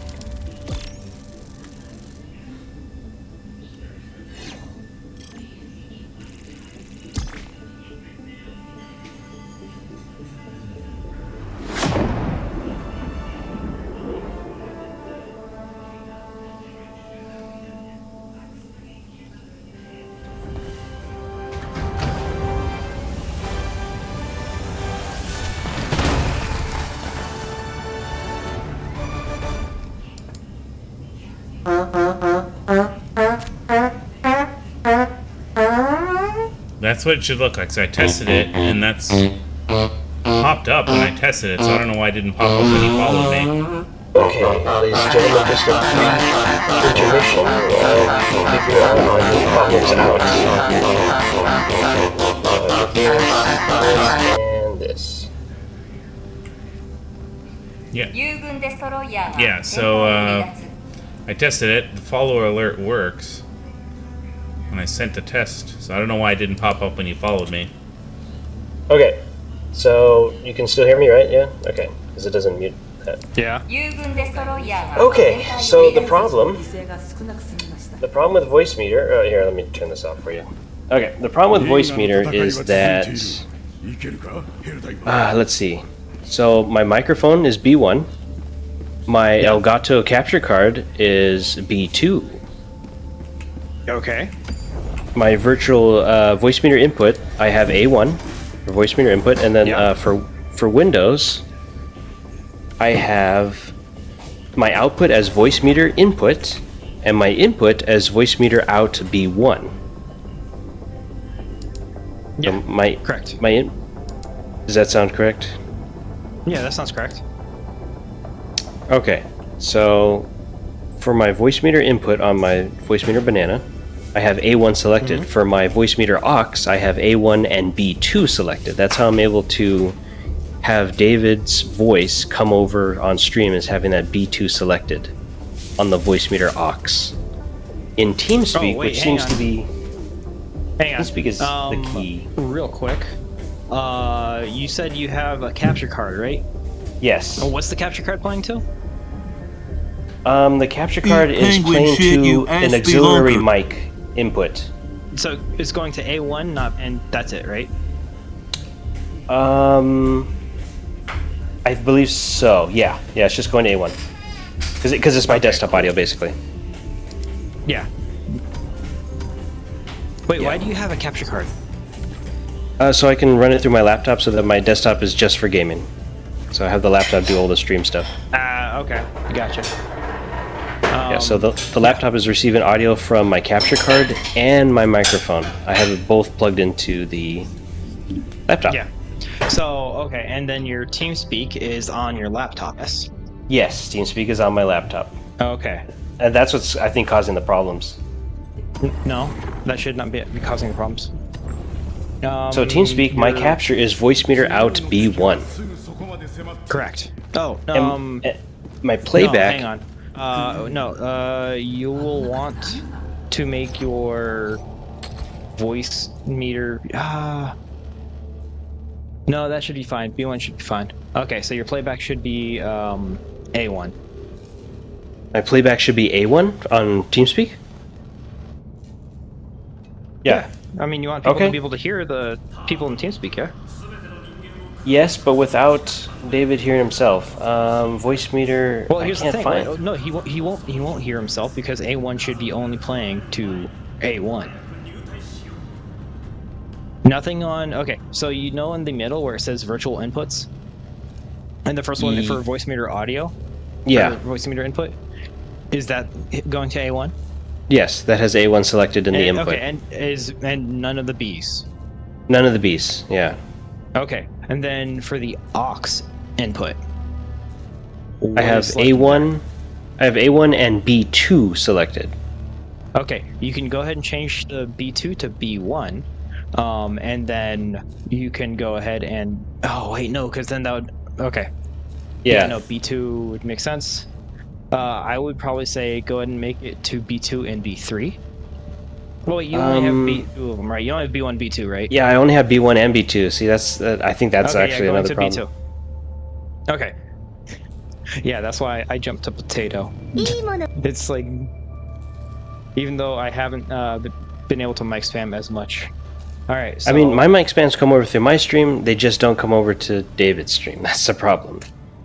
That's what it should look like. So I tested it, and that's popped up when I tested it. So I don't know why it didn't pop up when you followed me. Okay, ladies and gentlemen, just a brief intermission while we figure out how this pop-ups out. And this. Yeah. 友軍デストロイヤーが Yeah, so I tested it. The follower alert works. And I sent the test, so I don't know why it didn't pop up when you followed me. Okay, so you can still hear me, right? Yeah? Okay, because it doesn't mute that. Yeah. 友軍デストロイヤーが Okay, so the problem with voice meter... Oh, here, let me turn this off for you. Okay, the problem with voice meter is that... let's see. So my microphone is B1. My Elgato capture card is B2. Okay. My virtual voice meter input, I have A1 for voice meter input, and then for Windows, I have my output as voice meter input, and my input as voice meter out B1. Yeah, so correct. Does that sound correct? Yeah, that sounds correct. Okay, so for my voice meter input on my voice meter banana, I have A1 selected. For my voice meter aux, I have A1 and B2 selected. That's how I'm able to have David's voice come over on stream as having that B2 selected on the voice meter aux. In TeamSpeak, which seems to be... TeamSpeak is the key. Real quick. You said you have a capture card, right? Yes. Oh, what's the capture card playing to? The capture card is playing to an auxiliary mic input. So it's going to A1, and that's it, right? I believe so. Yeah, it's just going to A1 because it's my desktop audio basically. Yeah. Wait, why do you have a capture card? So I can run it through my laptop so that my desktop is just for gaming. So I have the laptop do all the stream stuff. Okay, gotcha. Yeah, so the laptop is receiving audio from my capture card and my microphone. I have it both plugged into the laptop. Yeah. So, okay, and then your TeamSpeak is on your laptop, yes? Yes, TeamSpeak is on my laptop. Okay. And that's what's, I think, causing the problems. No, that should not be causing the problems. So TeamSpeak, my capture is voice meter out B1. Correct. Oh, my playback. No, hang on. You will want to make your voice meter. No, that should be fine. B1 should be fine. Okay, so your playback should be A1. My playback should be A1 on TeamSpeak? Yeah. I mean, you want people to be able to hear the people in TeamSpeak, yeah? Yes, but without David hearing himself. Voice meter. Well, here's I can't the thing. find. Right? No, he won't hear himself because A1 should be only playing to A1. Nothing on. Okay, so you know in the middle where it says virtual inputs, and the first one for voice meter audio. Yeah. Voice meter input. Is that going to A1? Yes, that has A1 selected in the input. Okay, and none of the Bs. None of the Bs. Yeah. Okay, and then for the aux input, I have A1. I have A1 and B2 selected. Okay, you can go ahead and change the B2 to B1, and then you can go ahead and. Oh wait, no, because then that would. Okay. Yeah. No, B2 would make sense. I would probably say go ahead and make it to B2 and B3. Well, wait, you only have B2 of them, right? You only have B1, B2, right? Yeah, I only have B1 and B2. See, that's. I think that's actually another problem. B2. Okay. Yeah, that's why I jumped to potato. It's like, even though I haven't been able to mic spam as much. All right. So, I mean, my mic spams come over through my stream. They just don't come over to David's stream. That's the problem.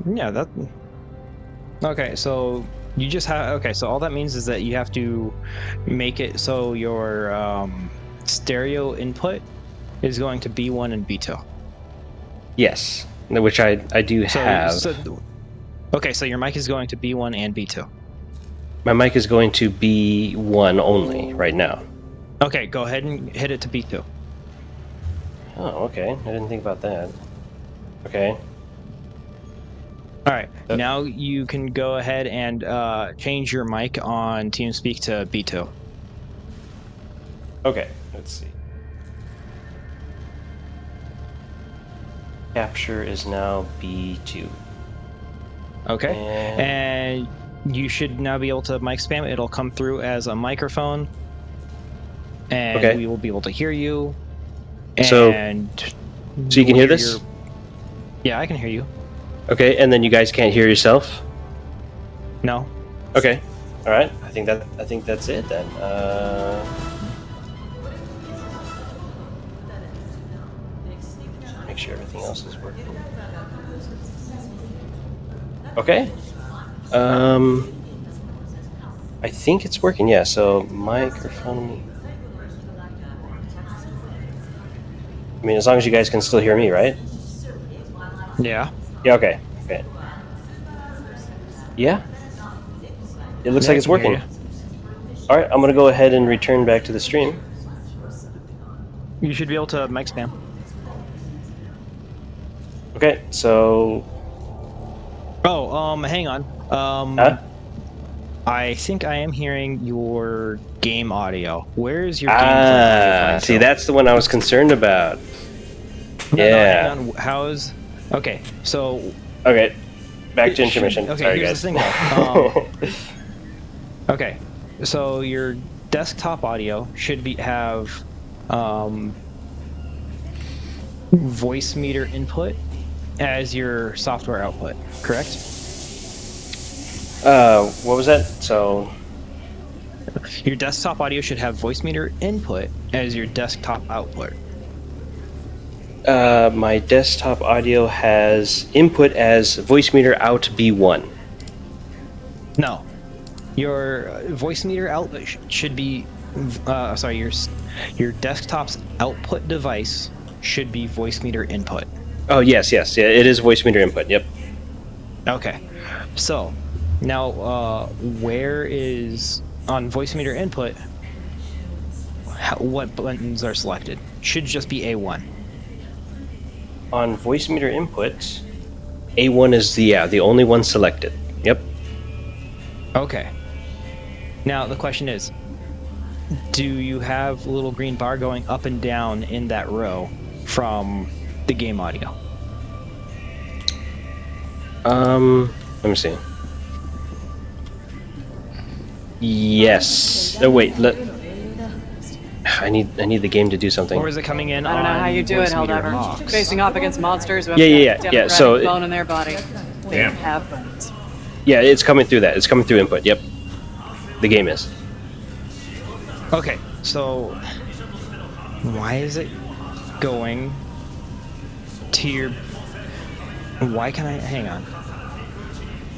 Yeah, that. Okay, so you just have. Okay, so all that means is that you have to make it so your stereo input is going to B1 and B2. Yes, which I do have. Okay, so your mic is going to B1 and B2. My mic is going to B1 only right now. Okay, go ahead and hit it to B2. Oh, okay. I didn't think about that. Okay. All right. Now you can go ahead and change your mic on TeamSpeak to B2. Okay. Let's see. Capture is now B2. Okay. And you should now be able to mic spam. It'll come through as a microphone. And we will be able to hear you. So you can hear this? Yeah, I can hear you. Okay, and then you guys can't hear yourself? No. Okay. All right. I think that's it then. Make sure everything else is working. Okay. I think it's working. Yeah. So microphone. I mean, as long as you guys can still hear me, right? Yeah. Yeah, okay. Okay. Yeah? It looks like it's working. Alright, I'm gonna go ahead and return back to the stream. You should be able to mic spam. Okay, so... Oh, hang on. I think I am hearing your game audio. Where's your game audio? See, that's the one I was concerned about. No, yeah. hang on. How's... Okay, so... Okay, back to intermission. Okay, sorry, here's guys. the thing, though. Okay, so your desktop audio should have voice meter input as your software output, correct? What was that? So... Your desktop audio should have voice meter input as your desktop output. My desktop audio has input as voice meter out B1. No. Your voice meter output should be... sorry, your desktop's output device should be voice meter input. Oh, yes. Yeah, it is voice meter input, yep. Okay. So, now, where is... On voice meter input, what buttons are selected? Should just be A1. On voice meter input, A1 is the only one selected. Yep. Okay. Now the question is, do you have a little green bar going up and down in that row from the game audio? Let me see. Yes. Oh wait, I need the game to do something. Or is it coming in? I don't know how you do it, Helldiver. Box? Facing off against monsters who have Yeah. democratic So bone in their body. They Damn. have bones. yeah, it's coming through that. It's coming through input. Yep. The game is. Okay, so why is it going to your? Why can I hang on?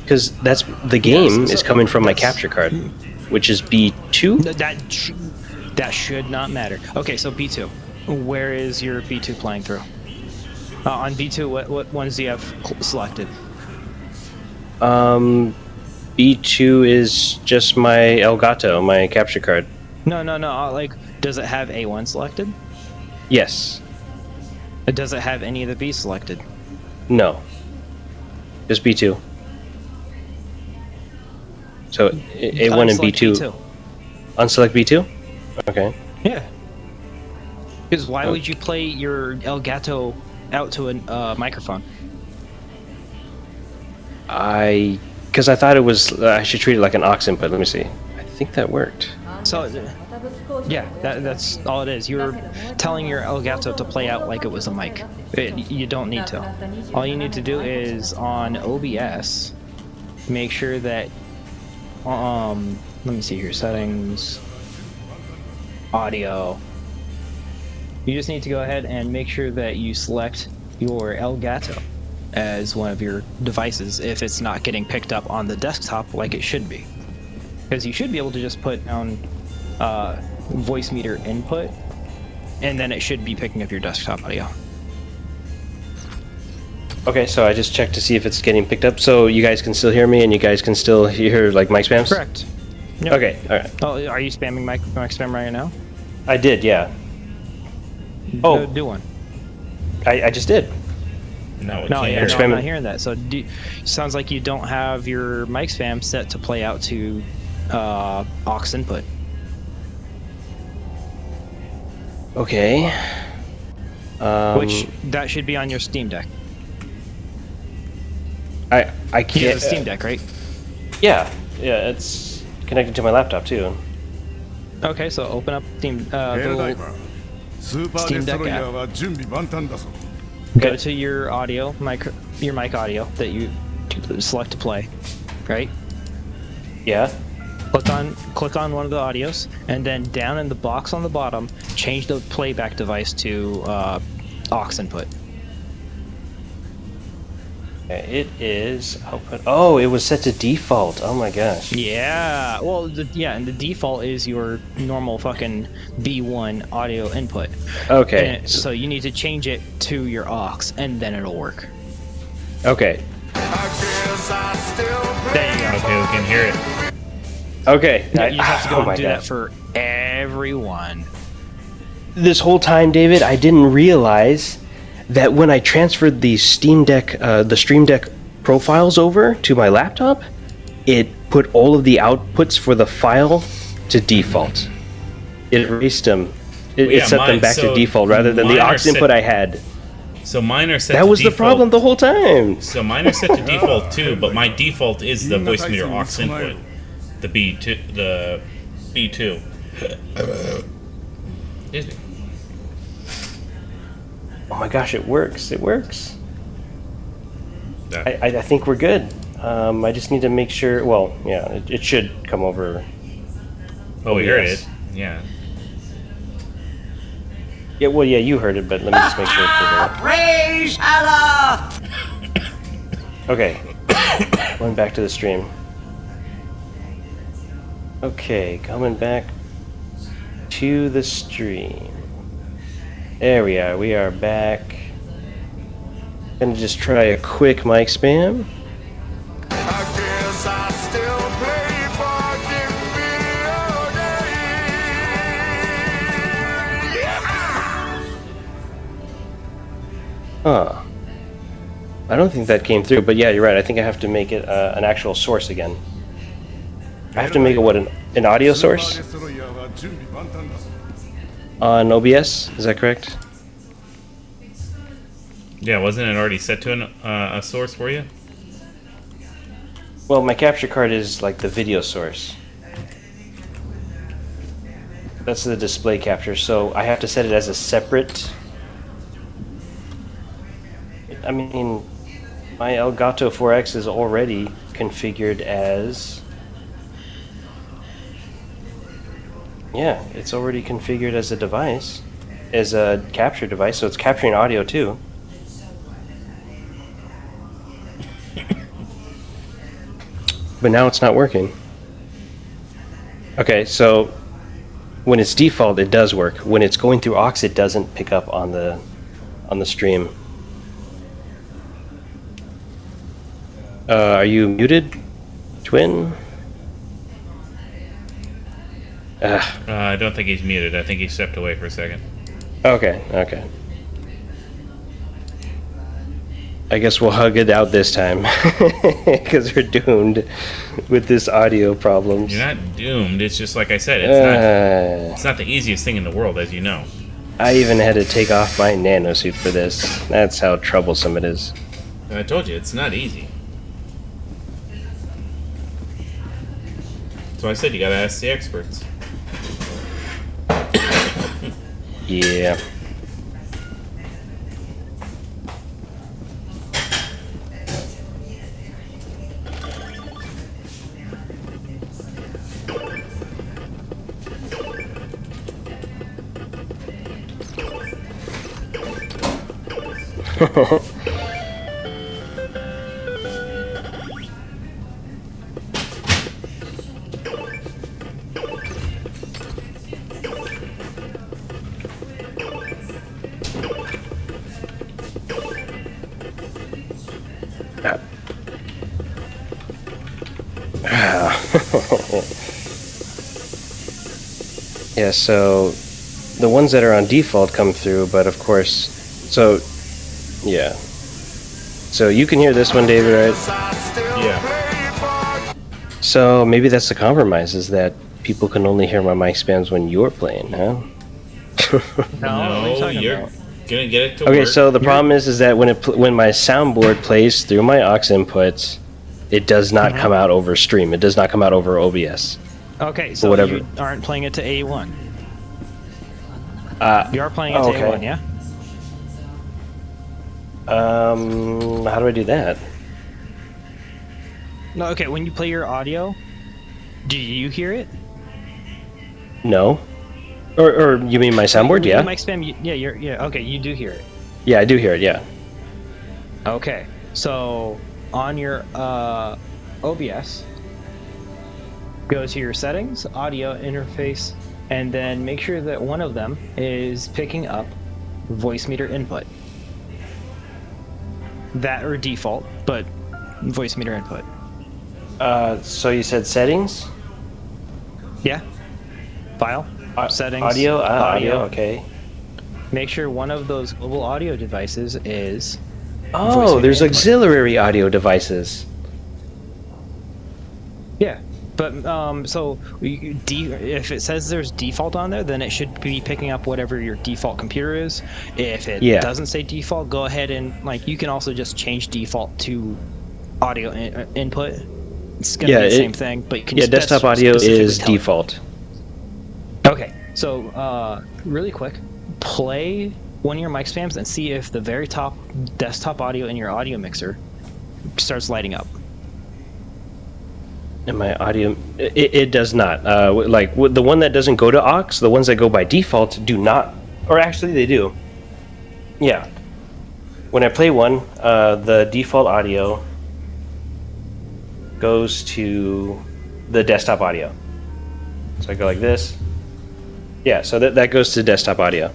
Because that's the game Yes, is so coming from my that's- capture card, which is B2. That should not matter. Okay, so B2. Where is your B2 playing through? On B2, what ones do you have selected? B2 is just my Elgato, my capture card. No. Like, does it have A1 selected? Yes. Does it have any of the B's selected? No. Just B2. So A1 and Unselect B2. B2. Unselect B2? Okay. Yeah. Because why would you play your Elgato out to a microphone? Because I thought it was, I should treat it like an aux input. Let me see. I think that worked. So, yeah, that's all it is. You're telling your Elgato to play out like it was a mic. You don't need to. All you need to do is on OBS, make sure that, let me see here, settings, audio. You just need to go ahead and make sure that you select your Elgato as one of your devices if it's not getting picked up on the desktop like it should be. Because you should be able to just put down voice meter input, and then it should be picking up your desktop audio. Okay, so I just checked to see if it's getting picked up. So you guys can still hear me, and you guys can still hear like mic spams? Correct. Yep. Okay, alright. Oh, are you spamming mic spam right now? I did, yeah. Oh. Do one. I just did. No, No, yeah, hear no, it. I'm not hearing that. So sounds like you don't have your mic spam set to play out to aux input. Okay. Which that should be on your Steam Deck. I You can't. have a Steam Deck, right? Yeah, it's connected to my laptop too. Okay, so open up Steam, the little Steam Deck app. Go to your audio, your mic audio that you select to play, right? Yeah. Click on one of the audios, and then down in the box on the bottom, change the playback device to aux input. It is output. Oh, it was set to default. Oh my gosh. Yeah. Well, and the default is your normal fucking B1 audio input. Okay. So you need to change it to your aux, and then it'll work. Okay. There you go. Okay, we can hear it. Okay. Yeah, you just have to go oh and my do God. that for everyone. This whole time, David, I didn't realize that when I transferred the Stream Deck profiles over to my laptop, it put all of the outputs for the file to default. It erased them. It set them back to default rather than the aux input I had. So mine are set That to was the default. problem the whole time. So mine are set to default too, but my default is the voice meter aux input. The B2. Excuse me. Oh my gosh, it works. It works. Yeah. I think we're good. I just need to make sure. Well, yeah, it should come over. Oh, we heard OBS. it. Yeah. Yeah, well, yeah, you heard it, but let me just make sure. Praise Allah! Okay. Going back to the stream. Okay, coming back to the stream. There we are. We are back. Gonna just try a quick mic spam. Huh. I don't think that came through, but yeah, you're right. I think I have to make it an actual source again. I have to make it what, an audio source on OBS? Is that correct? Yeah, wasn't it already set to a source for you? Well, my capture card is like the video source. That's the display capture, so I have to set it as a separate. I mean, my Elgato 4X is already configured as. Yeah, it's already configured as a device, as a capture device, so it's capturing audio too. But now it's not working. Okay, so when it's default, it does work. When it's going through aux, it doesn't pick up on the stream. Are you muted, Twin? I don't think he's muted. I think he stepped away for a second. Okay. I guess we'll hug it out this time, because we're doomed with this audio problems. You're not doomed. It's just like I said. It's not the easiest thing in the world, as you know. I even had to take off my nanosuit for this. That's how troublesome it is. I told you, it's not easy. So I said you gotta ask the experts. Yeah. Yeah, so the ones that are on default come through, but of course, so yeah. So you can hear this one, David, right? Yeah. So maybe that's the compromise, is that people can only hear my mic spams when you're playing, huh? No, you're gonna get it to Okay, work. so the problem is that when my soundboard plays through my aux inputs, it does not come out over stream. It does not come out over OBS. Okay, so whatever. you aren't playing it to A1. You are playing it to A1, yeah? How do I do that? No, okay, when you play your audio, do you hear it? No. Or you mean my soundboard? Yeah. Mic spam, yeah, okay, you do hear it. Yeah, I do hear it, yeah. Okay, so on your OBS, go to your settings, audio interface, and then make sure that one of them is picking up voice meter input. That or default, but voice meter input. So you said settings? Yeah. File, settings, audio, okay. Make sure one of those global audio devices is Oh, there's auxiliary audio devices. Yeah, but so if it says there's default on there, then it should be picking up whatever your default computer is. If it doesn't say default, go ahead and you can also just change default to audio input. It's gonna be the same thing, but you can just desktop audio is default. Okay, so really quick, play one of your mic spams and see if the very top desktop audio in your audio mixer starts lighting up. And my audio, it does not. The one that doesn't go to aux, the ones that go by default do not, or actually they do. Yeah. When I play one, the default audio goes to the desktop audio. So I go like this. Yeah, so that goes to desktop audio.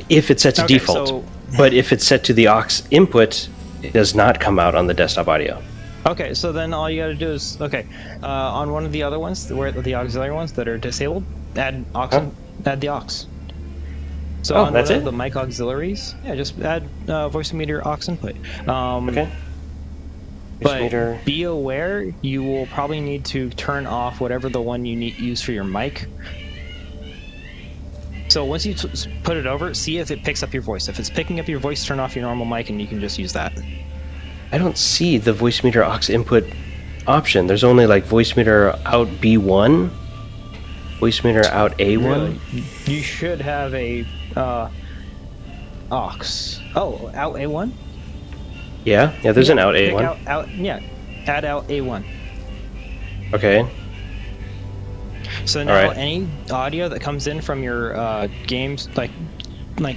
If it's set to default. But if it's set to the aux input, it does not come out on the desktop audio. Okay, so then all you gotta do is, on one of the other ones, where the auxiliary ones that are disabled, add the aux. So on that's one it? of the mic auxiliaries, just add voice meter aux input. But meter. be aware, you will probably need to turn off whatever the one you use for your mic. So once you put it over, see if it picks up your voice. If it's picking up your voice, turn off your normal mic and you can just use that. I don't see the voice meter aux input option. There's only like voice meter out B1, voice meter out A1. Really? You should have a aux. Oh, out A1? Yeah, there's an out Pick A1. Add out A1. Okay. So now Alright. any audio that comes in from your games, like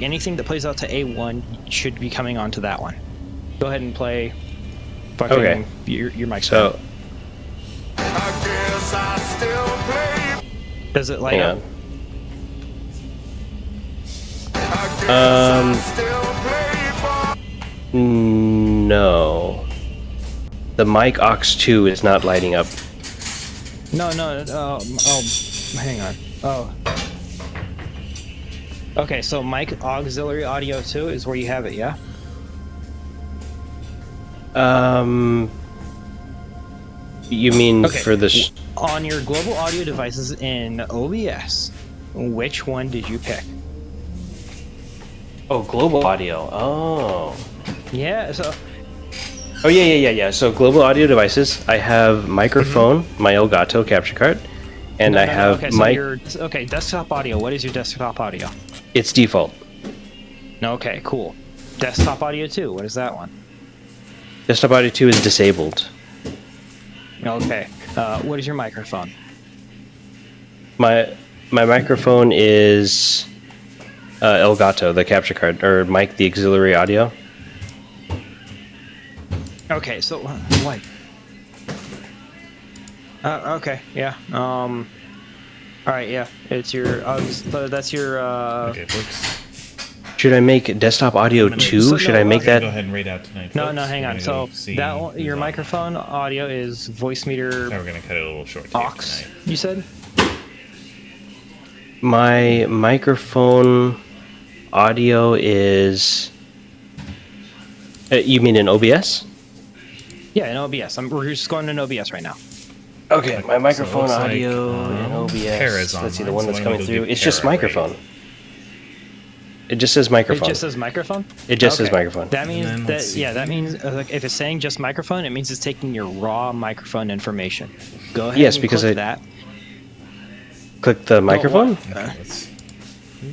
anything that plays out to A1, should be coming onto that one. Go ahead and play fucking Okay. your mic. So, Does it light hang up? on. No. The mic aux 2 is not lighting up. No, hang on. Oh. Okay, so mic auxiliary audio 2 is where you have it, yeah? You mean Okay. for the... On your global audio devices in OBS, which one did you pick? Oh, global audio. Oh. Yeah, so... Oh, yeah. So global audio devices, I have microphone, my Elgato capture card, and I have okay, so mic... okay, desktop audio. What is your desktop audio? It's default. Okay, cool. Desktop audio 2, what is that one? Desktop audio 2 is disabled. Okay, what is your microphone? My microphone is Elgato, the capture card, or mic, the auxiliary audio. Okay, so what? Okay, yeah. All right, yeah. It's your. That's your. Okay, folks. Should I make desktop audio 2? So, Should no, I make Go that? ahead and rate out tonight. No, folks. hang We're on. gonna So go see that one, who's your on. microphone audio is voice meter Now we're gonna cut it a little short. here aux. tonight. You said. My microphone audio is... you mean in OBS? Yeah, in OBS. We're just going in OBS right now. Okay, my microphone looks like, audio in OBS. Tara's Let's see, the one online, so that's I'm coming gonna go through. give It's just Tara a microphone. It just says microphone. It just says microphone. It just says microphone. That means then let's see. that means like, if it's saying just microphone, it means it's taking your raw microphone information. Go ahead. Yes, and because click I- that. Click the microphone? Okay, let's-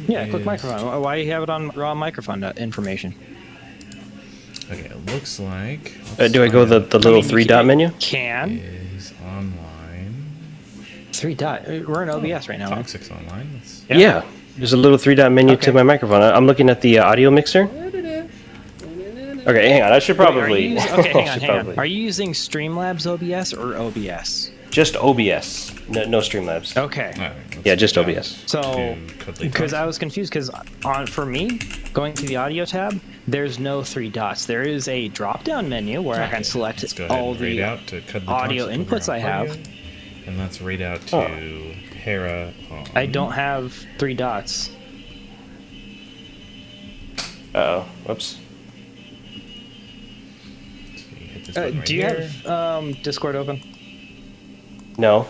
Yeah, click is- microphone. Why do you have it on raw microphone information? Okay, it looks like. Do I go the little I mean, three dot menu? Can Is online. 3 dot. We're in OBS right now. Toxic's online. Let's, Yeah. There's a little 3 dot menu to Okay. my microphone. I'm looking at the audio mixer. Okay, hang on. I should Wait, are probably. you okay, hang I on, should hang on. probably- Are you using Streamlabs OBS or OBS? Just OBS. No Streamlabs. Okay. all right, let's Yeah, just go down OBS. So, to Cuddly because Tox. I was confused, because for me, going to the audio tab, there's no 3 dots. There is a drop-down menu where I can select Let's go ahead all and rate the out to Cuddly audio Tox over inputs on I have. audio. And let's rate out to Oh. Hera. I don't have 3 dots. Uh-oh. Whoops. Hit this button right Do you here. have Discord open? No.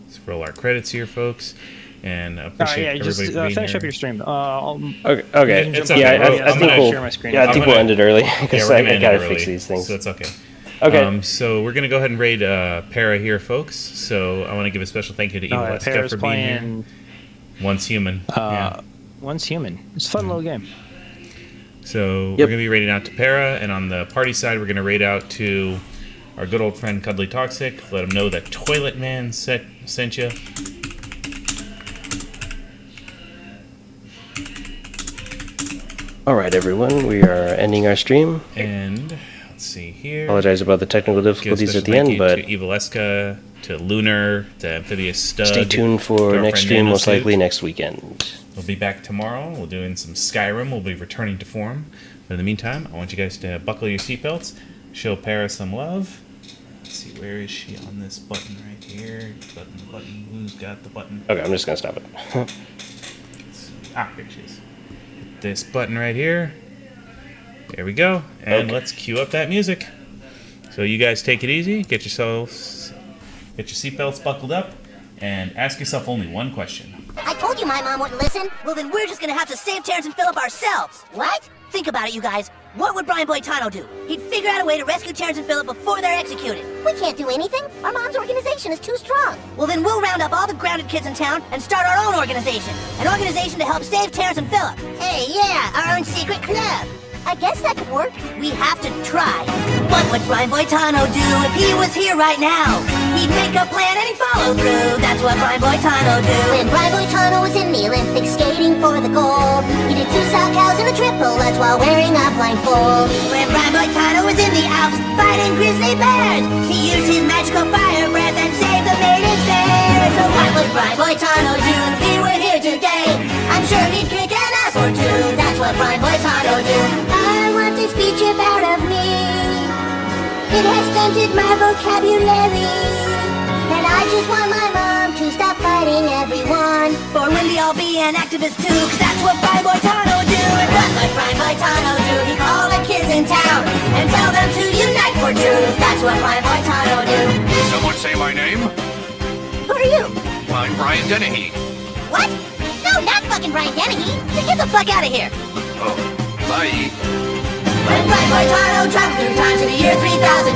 Let's roll our credits here, folks. And Alright, appreciate yeah, just everybody being finish here. up your stream. Okay. Okay. It's Yeah, okay. I I'm think gonna we'll. share my screen. Yeah, I I'm think gonna- we'll end it early Yeah, because we're I gonna end gotta it fix early, these things. So it's okay. Okay. So we're gonna go ahead and raid Para here, folks. So I want to give a special thank you to Evil Eska Paris for being playing here. Once Human. Yeah. Once Human. It's a fun little game. So Yep. we're gonna be raiding out to Para, and on the party side, we're gonna raid out to our good old friend Cuddly Toxic. Let him know that Toilet Man sent you. All right, everyone. We are ending our stream. And let's see here. Apologize about the technical Give a difficulties special at the thank end, you but to Evil Eska, to Lunar, to Amphibious Stud. stay tuned to for our next friend stream, most Nanosuit. likely next weekend. We'll be back tomorrow. We'll do in some Skyrim. We'll be returning to form. But in the meantime, I want you guys to buckle your seatbelts, show Para some love. Let's see, where is she on this button right here? Button. Who's got the button? Okay, I'm just gonna stop it. Let's see. Ah, here she is. This button right here. There we go. And let's cue up that music. So you guys take it easy, get your seatbelts buckled up, and ask yourself only one question. I told you my mom wouldn't listen. Well, then we're just gonna have to save Terrence and Philip ourselves. What? Think about it, you guys. What would Brian Boitano do? He'd figure out a way to rescue Terrence and Philip before they're executed. We can't do anything. Our mom's organization is too strong. Well, then we'll round up all the grounded kids in town and start our own organization. An organization to help save Terrence and Philip. Hey, yeah, our own secret club. I guess that could work. We have to try. What would Brian Boitano do if he was here right now? He'd make a plan and he'd follow through. That's what Brian Boitano do. When Brian Boitano was in the Olympics skating for the gold, he did 2 sow cows and a triple Lutz while wearing a blindfold. When Brian Boitano was in the Alps fighting grizzly bears, he used his magical fire breath and saved the maidens there. So what would Brian Boitano do if he were here today? I'm sure he'd kick an ass or two. That's what Brian Boitano do. I want this speech out of me. It has stunted my vocabulary. And I just want my mom to stop fighting everyone. For Wendy, I'll be an activist too, cause that's what Brian Boitano do. And what would Brian Boitano do? He'd call the kids in town and tell them to unite for truth. That's what Brian Boitano do. Someone say my name? Who are you? I'm Brian Dennehy. What? No, not fucking Brian Dennehy. Get the fuck out of here. Oh, bye. When Brian Boitano traveled through time to the year 3000.